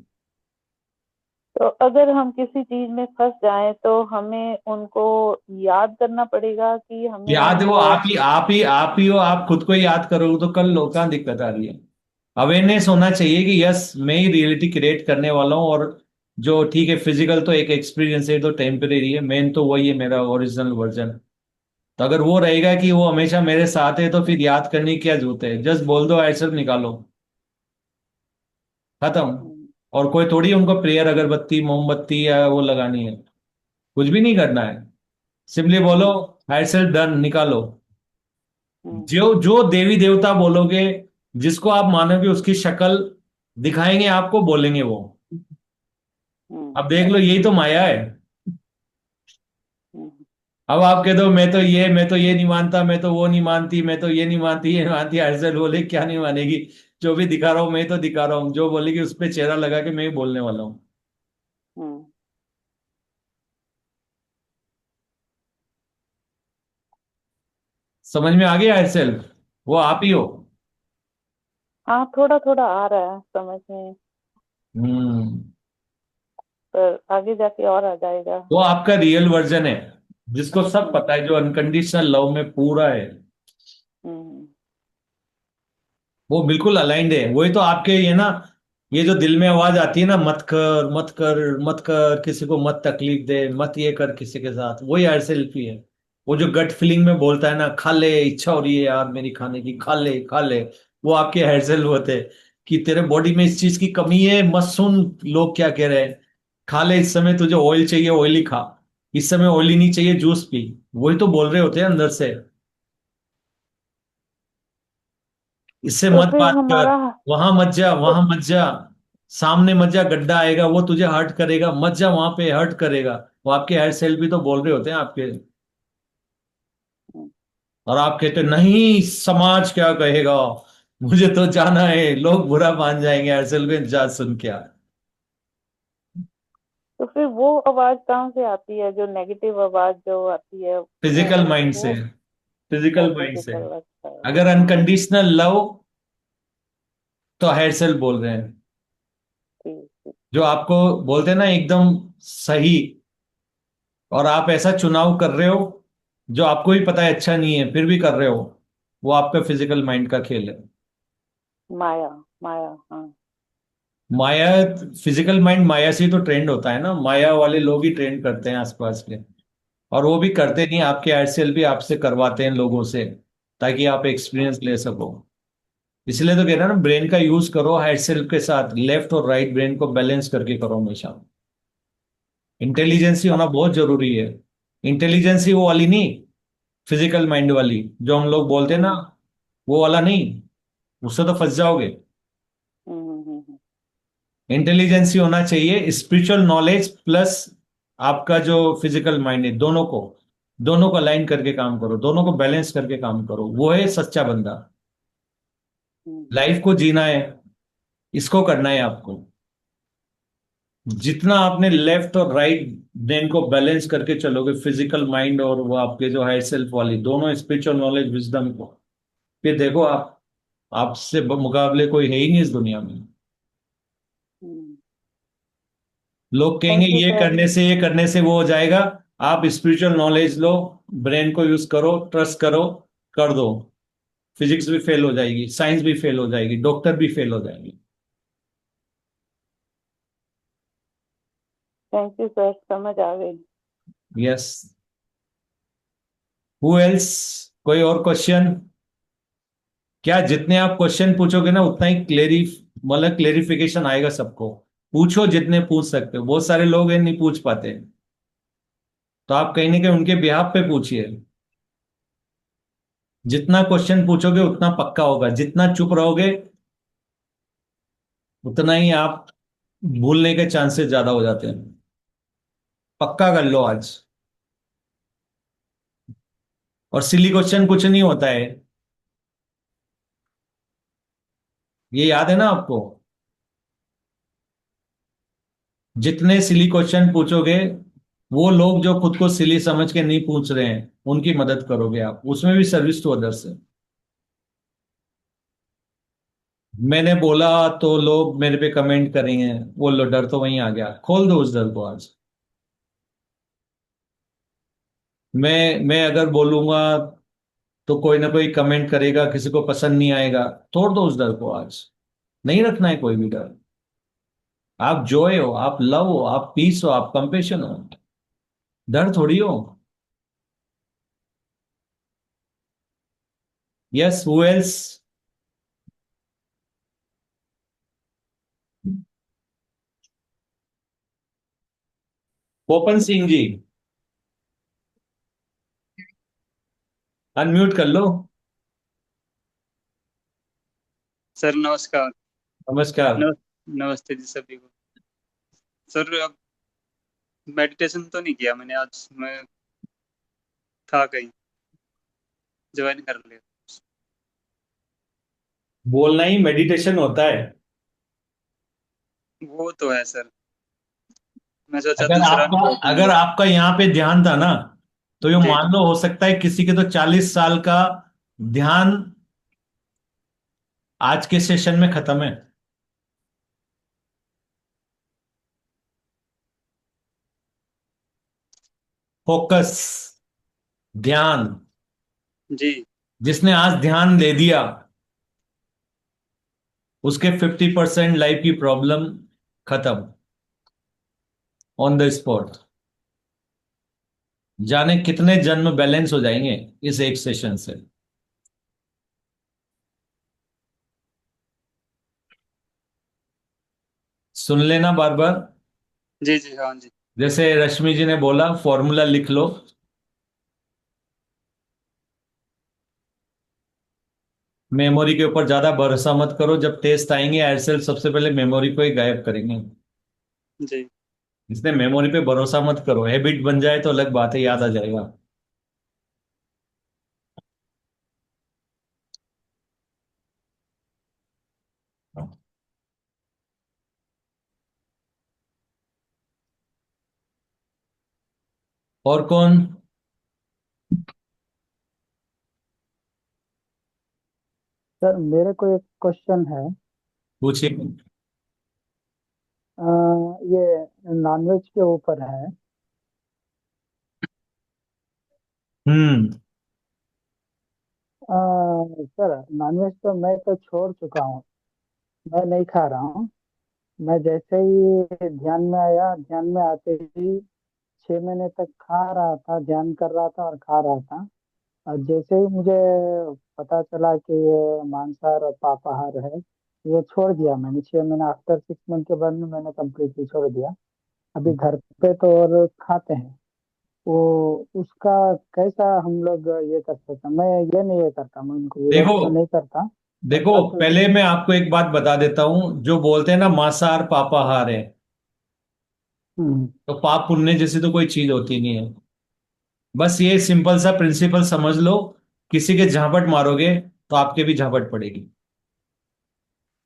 तो अगर हम किसी चीज में फंस जाएं तो हमें उनको याद करना पड़ेगा कि हमें याद है वो उनको। आप ही हो, आप खुद को ही याद करोगे तो कल लोग कहाँ दिक्कत आ रही है। अवेयरनेस होना चाहिए कि यस मैं ही रियलिटी क्रिएट करने वाला हूँ। और जो ठीक है फिजिकल तो एक एक्सपीरियंस है, तो टेम्परेरी है, मेन तो वही है मेरा ओरिजिनल वर्जन। तो अगर वो रहेगा कि वो हमेशा मेरे साथ है, तो फिर याद करने की क्या जरूरत है, जस्ट बोल दो ऐसे निकालो, खत्म। हम्म, और कोई थोड़ी उनको प्रेयर अगरबत्ती मोमबत्ती या वो लगानी है, कुछ भी नहीं करना है। सिंपली बोलो हम्म, आई सेल्फ डन, निकालो। हम्म, जो जो देवी देवता बोलोगे, जिसको आप मानोगे, उसकी शक्ल दिखाएंगे आपको, बोलेंगे वो। हम्म, अब देख लो, यही तो माया है। हम्म। अब आप कह दो मैं तो ये नहीं मानता, मैं तो वो नहीं मानती, मैं तो ये नहीं मानती, ये नहीं मानती, हर्षल बोले क्या नहीं मानेगी? जो भी दिखा रहा हूं मैं तो दिखा रहा हूँ, जो बोलेगी उस पर चेहरा लगा के मैं ही बोलने वाला हूँ। हम्म। समझ में आ गया हर्षल? वो आप ही हो। हाँ, थोड़ा थोड़ा आ रहा है समझ में। हम्म। पर आगे जाके और आ जाएगा। वो आपका रियल वर्जन है, जिसको सब हम्म, पता है, जो अनकंडीशनल लव में पूरा है। हम्म, वो बिल्कुल अलाइंड है। वही तो आपके ये ना, ये जो दिल में आवाज आती है ना, मत कर मत कर मत कर, किसी को मत तकलीफ दे, मत ये कर किसी के साथ, वही आर सेल्फ ही है। वो जो गट फीलिंग में बोलता है ना, खा ले, इच्छा हो रही है यार मेरी खाने की, खा ले खा ले, वो आपके हेयर सेल्फ होते हैं कि तेरे बॉडी में इस चीज की कमी है, मत सुन लोग क्या कह रहे हैं, खा ले, इस समय तुझे ऑयल चाहिए ऑयली खा, इस समय ऑयली नहीं चाहिए जूस पी। वही तो बोल रहे होते हैं अंदर से, इससे तो मत फिर बात कर, हमारा वहां मत जा, तो वहां मत जा, सामने मत जा, गड्ढा आएगा वो तुझे हर्ट करेगा, मत जा वहां पे, हर्ट करेगा। वो आपके हेयर सेल भी तो बोल रहे होते हैं आपके। और आप कहते नहीं समाज क्या कहेगा, मुझे तो जाना है, लोग बुरा मान जाएंगे, हेयर सेल में जा सुन क्या। तो फिर वो आवाज कहाँ से आती है, जो नेगेटिव आवाज जो आती है फिजिकल माइंड से, वो फिजिकल माइंड से। फिजिकल लगता है। अगर हाँ, अनकंडीशनल लव, तो हेयर सेल बोल रहे हैं। ठीक ठीक। जो आपको बोलते हैं ना एकदम सही, और आप ऐसा चुनाव कर रहे हो जो आपको ही पता है अच्छा नहीं है फिर भी कर रहे हो, वो आपका फिजिकल माइंड का खेल है। माया, माया, हाँ। माया, फिजिकल माइंड माया से ही तो ट्रेंड होता है ना, माया वाले लोग ही ट्रेंड करते हैं आसपास के। और वो भी करते नहीं, आपके एयरसेल भी आपसे करवाते हैं लोगों से, ताकि आप एक्सपीरियंस ले सको। इसलिए तो कह रहा ना, ब्रेन का यूज करो एयरसेल के साथ, लेफ्ट और राइट ब्रेन को बैलेंस करके करो हमेशा। इंटेलिजेंसी होना बहुत जरूरी है। इंटेलिजेंसी वो वाली नहीं, फिजिकल माइंड वाली, जो हम लोग बोलते हैं ना, हम्म, वो वाला नहीं, उससे तो फंस जाओगे। हम्म, इंटेलिजेंसी होना चाहिए स्पिरिचुअल नॉलेज प्लस आपका जो फिजिकल माइंड है, दोनों को अलाइन करके काम करो, दोनों को बैलेंस करके काम करो, वो है सच्चा बंदा। हम्म, लाइफ को जीना है, इसको करना है आपको। जितना आपने लेफ्ट और राइट ब्रेन को बैलेंस करके चलोगे, फिजिकल माइंड और वो आपके जो है सेल्फ वाली, दोनों स्पिरिचुअल नॉलेज विजडम को, फिर देखो आप, आपसे मुकाबले कोई है ही नहीं इस दुनिया में। लोग कहेंगे थैंक यू सर। ये करने से वो हो जाएगा। आप स्पिरिचुअल नॉलेज लो, ब्रेन को यूज करो, ट्रस्ट करो, कर दो। फिजिक्स भी फेल हो जाएगी, साइंस भी फेल हो जाएगी, डॉक्टर भी फेल हो जाएंगे। थैंक यू सर, समझ आ गई। यस। Who else? कोई और क्वेश्चन? क्या जितने आप क्वेश्चन पूछोगे ना, उतना ही मतलब क्लेरिफिकेशन आएगा सबको। पूछो जितने पूछ सकते हो, बहुत सारे लोग हैं नहीं पूछ पाते, तो आप कहीं ना कहीं उनके बिहाफ पे पूछिए। जितना क्वेश्चन पूछोगे उतना पक्का होगा, जितना चुप रहोगे उतना ही आप भूलने के चांसेस ज्यादा हो जाते हैं। पक्का कर लो आज। और सिली क्वेश्चन कुछ नहीं होता है, ये याद है ना आपको। जितने सिली क्वेश्चन पूछोगे, वो लोग जो खुद को सिली समझ के नहीं पूछ रहे हैं, उनकी मदद करोगे आप, उसमें भी सर्विस टू अदर्स है। मैंने बोला तो लोग मेरे पे कमेंट करेंगे, वो लो डर तो वहीं आ गया, खोल दो उस डर को आज। मैं अगर बोलूंगा तो कोई ना कोई कमेंट करेगा, किसी को पसंद नहीं आएगा, तोड़ दो उस डर को आज। नहीं रखना है कोई भी डर। आप जॉय हो, आप लव हो, आप पीस हो, आप कंपेशन हो, डर थोड़ी हो। Yes, who else? Popan Singh ji, unmute कर लो। सर नमस्कार। नमस्कार। नमस्ते जी सभी को। सर अब मेडिटेशन तो नहीं किया मैंने, आज मैं था कहीं, ज्वाइन कर लिया। बोलना ही मेडिटेशन होता है। वो तो है सर, मैं सोचा अगर दूसरा आपका अनुभव अगर लूं। आपका यहाँ पे ध्यान था ना, तो ये जी मान लो हो सकता है किसी के तो 40 साल का ध्यान आज के सेशन में खत्म है। फोकस, ध्यान, जी जिसने आज ध्यान दे दिया उसके 50% लाइफ की प्रॉब्लम खत्म, ऑन द स्पॉट। जाने कितने जन्म बैलेंस हो जाएंगे इस एक सेशन से। सुन लेना बार बार। जी जी हाँ जी। जैसे रश्मि जी ने बोला, फॉर्मूला लिख लो। मेमोरी के ऊपर ज्यादा भरोसा मत करो, जब टेस्ट आएंगे एयरसेल सबसे पहले मेमोरी को ही गायब करेंगे। जी इसलिए मेमोरी पे भरोसा मत करो, हैबिट बन जाए तो अलग बात है, याद आ जाएगा। और कौन? सर मेरे को एक क्वेश्चन है। पूछिए। ये नॉनवेज के ऊपर है। हम्म। सर नॉनवेज तो मैं तो छोड़ चुका हूँ, मैं नहीं खा रहा हूँ। मैं जैसे ही ध्यान में आया, ध्यान में आते ही 6 महीने तक खा रहा था, ध्यान कर रहा था और खा रहा था। और जैसे ही मुझे पता चला कि ये मांसाहार और पापाहार है, ये छोड़ दिया मैंने। 6 महीने, आफ्टर 6 मंथ के बाद में मैंने कम्प्लीटली छोड़ दिया। अभी घर पे तो और खाते हैं। वो उसका कैसा हम लोग ये कर सकते हैं? मैं ये नहीं ये करता, मैं उनको विरोध देखो तो नहीं करता। देखो, बट पहले मैं आपको एक बात बता देता हूं। जो बोलते हैं ना मांसाहार पापाहार है, हम्म, तो पाप पुण्य जैसी तो कोई चीज होती नहीं है। बस ये सिंपल सा प्रिंसिपल समझ लो, किसी के झापट मारोगे तो आपके भी झापट पड़ेगी।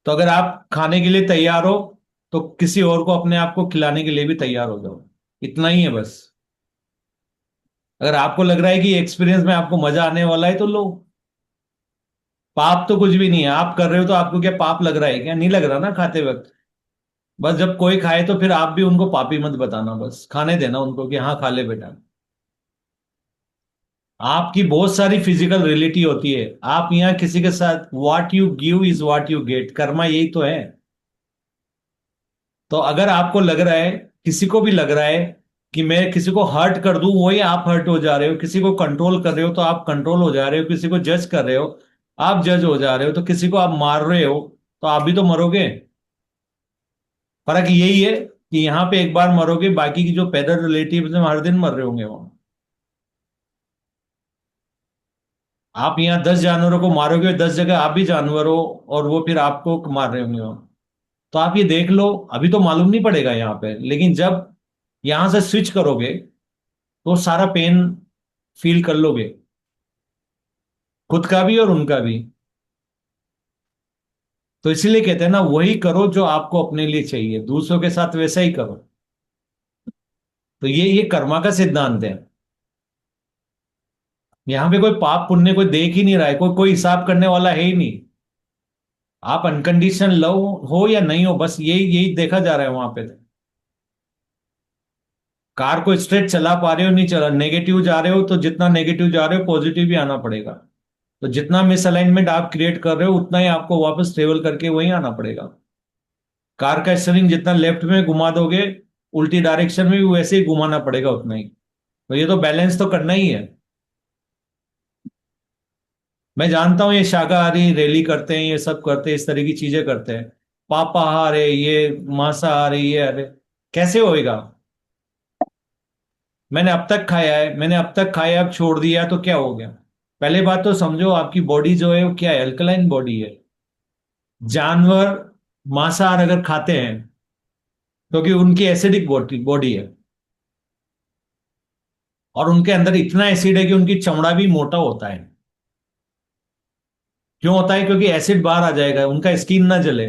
तो अगर आप खाने के लिए तैयार हो, तो किसी और को अपने आप को खिलाने के लिए भी तैयार हो जाओ। इतना ही है बस। अगर आपको लग रहा है कि एक्सपीरियंस में आपको मजा आने वाला है तो लो। पाप तो कुछ भी नहीं है, आप कर रहे हो तो आपको क्या पाप लग रहा है? क्या नहीं लग रहा ना खाते वक्त। बस जब कोई खाए तो फिर आप भी उनको पापी मत बताना, बस खाने देना उनको कि हाँ खा ले बेटा। आपकी बहुत सारी फिजिकल रियलिटी होती है। आप यहाँ किसी के साथ what you give is what you get, Karma यही तो है। तो अगर आपको लग रहा है, किसी को भी लग रहा है कि मैं किसी को हर्ट कर दूं, वही आप हर्ट हो जा रहे हो। किसी को कंट्रोल कर रहे हो तो आप कंट्रोल हो जा रहे हो। किसी को जज कर रहे हो, आप जज हो जा रहे हो। तो किसी को आप मार रहे हो, तो आप भी तो मरोगे। फर्क यही है कि यहाँ पे एक बार मरोगे, बाकी की जो पैदल रिलेटिव में हर दिन मर रहे होंगे वहां। आप यहाँ 10 जानवरों को मारोगे, 10 जगह आप भी जानवर हो, और वो फिर आपको मार रहे होंगे वहां। तो आप ये देख लो, अभी तो मालूम नहीं पड़ेगा यहाँ पे, लेकिन जब यहां से स्विच करोगे तो सारा पेन फील कर लोगे, खुद का भी और उनका भी। तो इसीलिए कहते हैं ना, वही करो जो आपको अपने लिए चाहिए, दूसरों के साथ वैसा ही करो। तो ये कर्मा का सिद्धांत है। यहाँ पे कोई पाप पुण्य कोई देख ही नहीं रहा है, कोई कोई हिसाब करने वाला है ही नहीं। आप अनकंडीशनल लव हो या नहीं हो, बस यही यही देखा जा रहा है वहां पे। कार को स्ट्रेट चला पा रहे हो, नहीं चला, नेगेटिव जा रहे हो, तो जितना नेगेटिव जा रहे हो पॉजिटिव भी आना पड़ेगा। तो जितना मिसअलाइनमेंट आप क्रिएट कर रहे हो, उतना ही आपको वापस ट्रेवल करके वहीं आना पड़ेगा। कार का स्टीयरिंग जितना लेफ्ट में घुमा दोगे, उल्टी डायरेक्शन में भी वैसे ही घुमाना पड़ेगा उतना ही। तो ये तो बैलेंस तो करना ही है। मैं जानता हूँ ये शाकाहारी रैली करते हैं, ये सब करते हैं, इस तरह की चीजें करते हैं, पापाहार है ये, मांसाहार है ये, अरे कैसे होएगा? मैंने अब तक खाया है, मैंने अब तक खाया, अब छोड़ दिया तो क्या हो गया? पहले बात तो समझो, आपकी बॉडी जो है वो क्या है, अल्कलाइन बॉडी है। जानवर मांसाहार अगर खाते हैं क्योंकि उनकी एसिडिक बॉडी बॉडी है, और उनके अंदर इतना एसिड है कि उनकी चमड़ा भी मोटा होता है। क्यों होता है? क्योंकि एसिड बाहर आ जाएगा, उनका स्किन ना जले,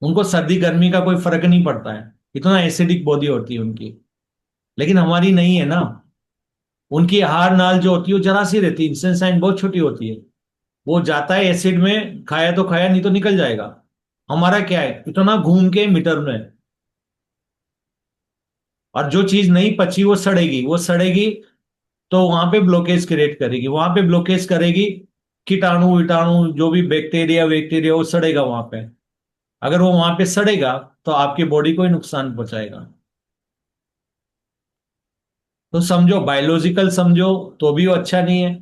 उनको सर्दी गर्मी का कोई फर्क नहीं पड़ता है, इतना एसिडिक बॉडी होती है उनकी। लेकिन हमारी नहीं है ना। उनकी आहार नाल जो होती है वो जरा सी रहती है, इंटेस्टाइन बहुत छोटी होती है, वो जाता है एसिड में, खाया तो खाया, नहीं तो निकल जाएगा। हमारा क्या है, इतना घूम के मीटर में, और जो चीज नहीं पची वो सड़ेगी, वो सड़ेगी तो वहां पे ब्लॉकेज क्रिएट करेगी, वहां पे ब्लॉकेज करेगी, कीटाणु विटाणु जो भी बैक्टीरिया बैक्टीरिया वो सड़ेगा वहां पे। अगर वो वहां पे सड़ेगा तो आपकी बॉडी को ही नुकसान पहुंचाएगा। तो समझो, बायोलॉजिकल समझो तो भी वो अच्छा नहीं है,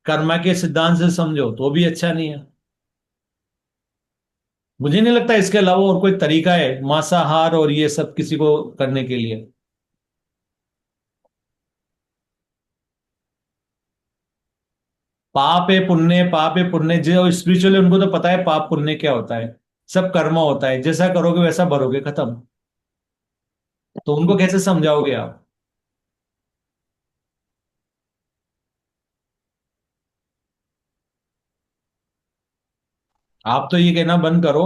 कर्मा के सिद्धांत से समझो तो भी अच्छा नहीं है। मुझे नहीं लगता इसके अलावा और कोई तरीका है मांसाहार और ये सब किसी को करने के लिए। पाप है पुण्य, जो स्पिरिचुअल है उनको तो पता है पाप पुण्य क्या होता है। सब कर्म होता है, जैसा करोगे वैसा भरोगे, खत्म। तो उनको कैसे समझाओगे आप? आप तो ये कहना बंद करो,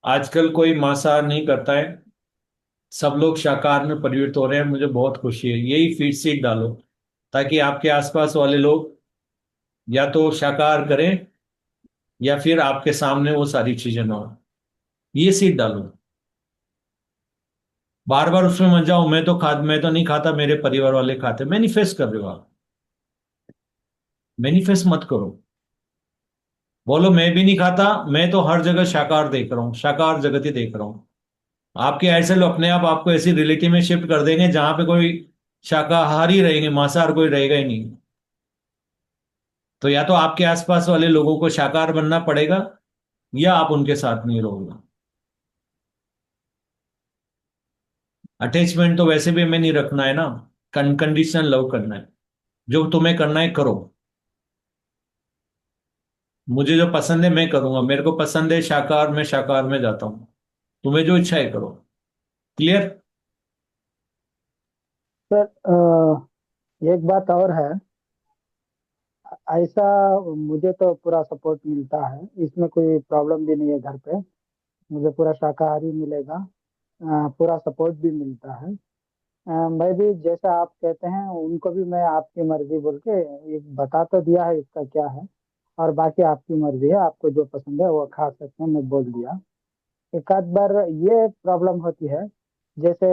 आजकल कोई मांसाहार नहीं करता है, सब लोग शाकाहार में परिवर्तित हो रहे हैं, मुझे बहुत खुशी है। यही फीड सीड डालो ताकि आपके आसपास वाले लोग या तो शाकाहार करें, या फिर आपके सामने वो सारी चीजें ना हो। ये सीड डालो, बार बार उसमें मत जाओ, मैं तो नहीं खाता, मेरे परिवार वाले खाते। मैनिफेस्ट कर रहे हो आप, मैनिफेस्ट मत करो। बोलो मैं भी नहीं खाता, मैं तो हर जगह शाकाहार देख रहा हूँ, शाकाहार जगत ही देख रहा हूँ। आपके ऐसे लोग अपने आप आपको ऐसी रिलेटिव में शिफ्ट कर देंगे जहां पे कोई शाकाहारी रहेंगे, मांसाहार कोई रहेगा ही नहीं। तो या तो आपके आसपास वाले लोगों को शाकाहार बनना पड़ेगा, या आप उनके साथ नहीं रहोगे। अटैचमेंट तो वैसे भी हमें नहीं रखना है ना, कंडीशनल लव करना है। जो तुम्हें करना है करो, मुझे जो पसंद है मैं करूंगा, मेरे को पसंद है शाकाहार, मैं शाकाहार में जाता हूँ। तुम्हें जो इच्छा है करो। क्लियर? सर एक बात और है, ऐसा मुझे तो पूरा सपोर्ट मिलता है, इसमें कोई प्रॉब्लम भी नहीं है घर पे। मुझे पूरा शाकाहारी मिलेगा, पूरा सपोर्ट भी मिलता है। मैं भी जैसा आप कहते हैं उनको भी मैं आपकी मर्जी बोल के एक बता तो दिया है इसका क्या है, और बाकी आपकी मर्जी है, आपको जो पसंद है वो खा सकते हैं, मैं बोल दिया। एक आध बार ये प्रॉब्लम होती है, जैसे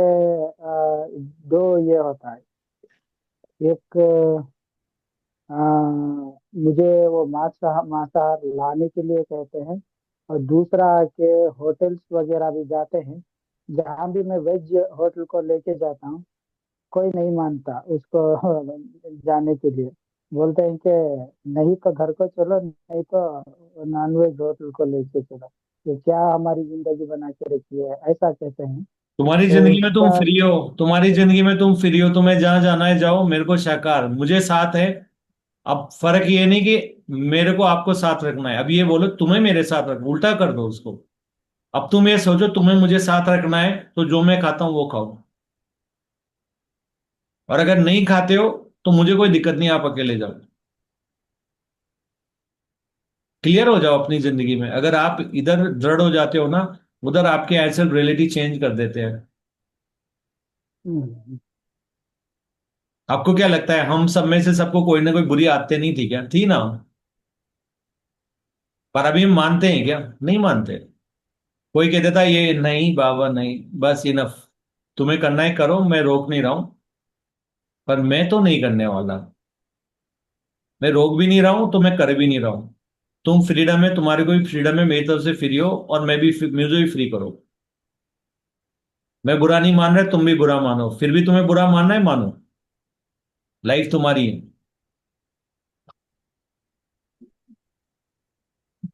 दो ये होता है, एक मुझे वो मांसाहार लाने के लिए कहते हैं, और दूसरा के होटल्स वगैरह भी जाते हैं, जहाँ भी मैं वेज होटल को लेके जाता हूँ, कोई नहीं मानता उसको जाने के लिए। बोलते हैं कि नहीं तो घर को चलो, नहीं तो नॉनवेज होटल को लेके चलो, ये क्या हमारी जिंदगी बना के रखी है, ऐसा कहते हैं। तुम्हारी तो जिंदगी में तुम इसका फ्री हो, तुम्हारी जिंदगी में तुम फ्री हो, तुम्हें जहां जाना है जाओ, मेरे को शाकाहार, मुझे साथ है। अब फर्क ये नहीं कि मेरे को आपको साथ रखना है, अब ये बोलो तुम्हें मेरे साथ रखना, उल्टा कर दो उसको। अब तुम ये सोचो तुम्हें मुझे साथ रखना है तो जो मैं खाता हूं वो खाओ, और अगर नहीं खाते हो तो मुझे कोई दिक्कत नहीं, आप अकेले जाओ। क्लियर हो जाओ अपनी जिंदगी में। अगर आप इधर दृढ़ हो जाते हो ना, उधर आपके ऐसे रियलिटी चेंज कर देते हैं। हम्म, आपको क्या लगता है हम सब में से सबको कोई ना कोई बुरी आदतें नहीं थी क्या? थी ना। पर अभी हम मानते हैं क्या? नहीं मानते। कोई कह देता ये नहीं बाबा नहीं, बस इनफ, तुम्हें करना है करो, मैं रोक नहीं रहा हूं, पर मैं तो नहीं करने वाला। मैं रोक भी नहीं रहा हूं तो मैं कर भी नहीं रहा हूं। तुम फ्रीडम है, तुम्हारे कोई फ्रीडम है, मेरी तरफ से फ्री हो, और मैं भी, मुझे भी फ्री करो। मैं बुरा नहीं मान रहा, तुम भी बुरा मानो, फिर भी तुम्हें बुरा मानना है मानो, लाइफ तुम्हारी है।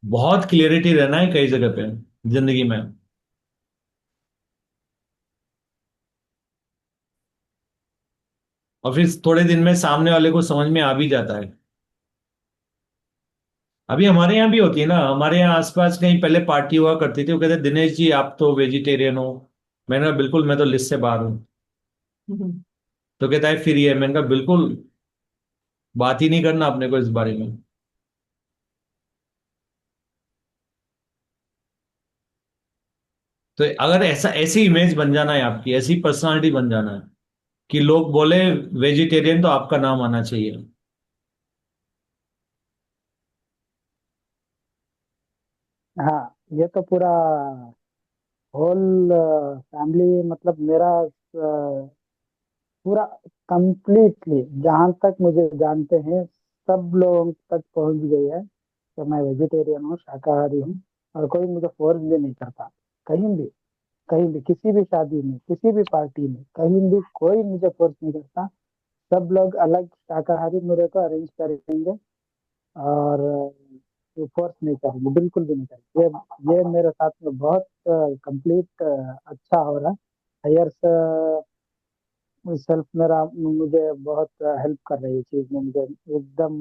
बहुत क्लियरिटी रहना है कई जगह पे जिंदगी में। और फिर थोड़े दिन में सामने वाले को समझ में आ भी जाता है। अभी हमारे यहाँ भी होती है ना, हमारे यहाँ आसपास कहीं पहले पार्टी हुआ करती थी, वो कहते दिनेश जी आप तो वेजिटेरियन हो। मैंने कहा बिल्कुल, मैं तो लिस्ट से बाहर हूँ। तो कहता है फिर ये, मैंने कहा बिल्कुल, बात ही नहीं करना अपने को इस बारे में। तो अगर ऐसा ऐसी इमेज बन जाना है आपकी, ऐसी पर्सनालिटी बन जाना है कि लोग बोले वेजिटेरियन तो आपका नाम आना चाहिए। हाँ, ये तो पूरा होल फैमिली, मतलब मेरा पूरा कंप्लीटली, जहाँ तक मुझे जानते हैं सब लोगों तक पहुंच गई है कि मैं वेजिटेरियन हूँ, शाकाहारी हूँ। और कोई मुझे फोर्स भी नहीं करता, कहीं भी, कहीं भी, किसी भी शादी में, किसी भी पार्टी में, कहीं भी कोई मुझे फोर्स नहीं करता। सब लोग अलग शाकाहारी मेरे को अरेंज करेंगे, और फोर्स नहीं करेंगे, बिल्कुल भी नहीं करेंगे। ये मेरे साथ में बहुत कंप्लीट अच्छा हो रहा है। हायर सेल्फ मेरा मुझे बहुत हेल्प कर रही है चीज में, मुझे एकदम,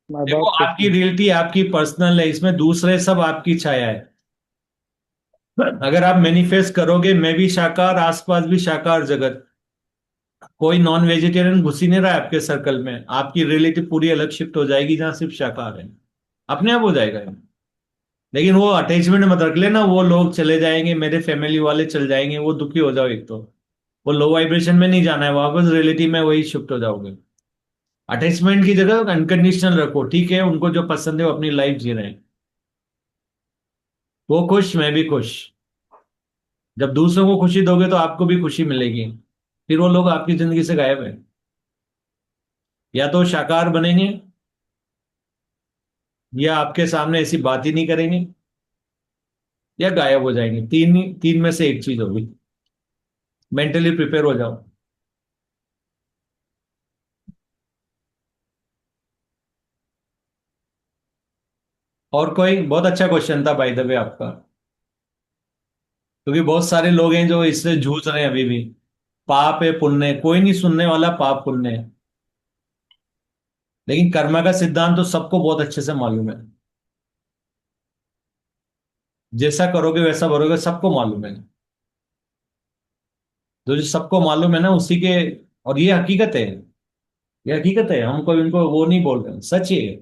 मैं देखो बहुत खुश आपकी हूँ। रियलिटी आपकी पर्सनल है, इसमें दूसरे सब आपकी छाया है। अगर आप मैनिफेस्ट करोगे मैं भी शाकाहार, आसपास भी शाकाहार जगत, कोई नॉन वेजिटेरियन घुस ही नहीं रहा है आपके सर्कल में, आपकी रियलिटी पूरी अलग शिफ्ट हो जाएगी जहां सिर्फ शाकाहार है। अपने आप हो जाएगा ये। लेकिन वो अटैचमेंट मत रख लेना, वो लोग चले जाएंगे, मेरे फैमिली वाले चल जाएंगे, वो दुखी हो जाओ एक तो। वो लो वाइब्रेशन में नहीं जाना है, वापस रियलिटी में वही शिफ्ट हो जाओगे। अटैचमेंट की जगह अनकंडीशनल रखो, ठीक है, उनको जो पसंद है वो अपनी लाइफ जी रहे हैं, वो खुश मैं भी खुश। जब दूसरों को खुशी दोगे तो आपको भी खुशी मिलेगी। फिर वो लोग आपकी जिंदगी से गायब है, या तो शाकाहार बनेंगे, या आपके सामने ऐसी बात ही नहीं करेंगे, या गायब हो जाएंगे। तीन तीन में से एक चीज होगी। मेंटली प्रिपेयर हो जाओ। और कोई, बहुत अच्छा क्वेश्चन था बाय द वे आपका, क्योंकि बहुत सारे लोग हैं जो इससे जूझ रहे हैं अभी भी। पाप है पुण्य है, कोई नहीं सुनने वाला पाप पुण्य है। लेकिन कर्म का सिद्धांत तो सबको बहुत अच्छे से मालूम है। जैसा करोगे वैसा भरोगे, सबको मालूम है। जो सबको मालूम है ना उसी के, और ये हकीकत है, ये हकीकत है, हम कोई उनको वो नहीं बोल रहे, सच है।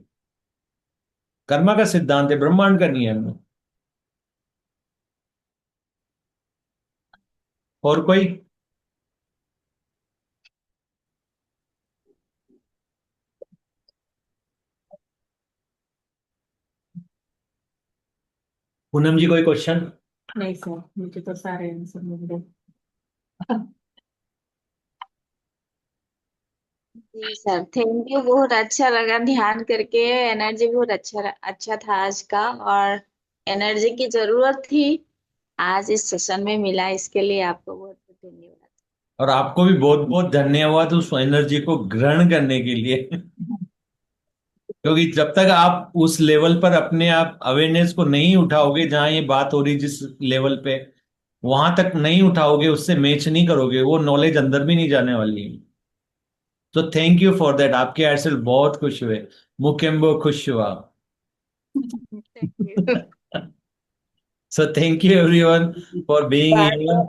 कर्म का सिद्धांत है, ब्रह्मांड का नियम है। और कोई? पूनम जी कोई क्वेश्चन? नहीं सर, मुझे तो सारे आंसर मिल गए। जी सर, थैंक यू, बहुत अच्छा लगा ध्यान करके। एनर्जी बहुत अच्छा था आज का, और एनर्जी की जरूरत थी, आज इस सेशन में मिला, इसके लिए आपको बहुत बहुत धन्यवाद। और आपको भी बहुत बहुत धन्यवाद उस एनर्जी को ग्रहण करने के लिए। क्योंकि जब तक आप उस लेवल पर अपने आप अवेयरनेस को नहीं उठाओगे, जहां ये बात हो रही जिस लेवल पे, वहां तक नहीं उठाओगे, उससे मैच नहीं करोगे, वो नॉलेज अंदर भी नहीं जाने वाली है। तो थैंक यू फॉर दैट, आपके एयरसेल बहुत खुश हुए, मुकेम्बो खुश हुआ। Thank you. So thank you everyone for being by. Here.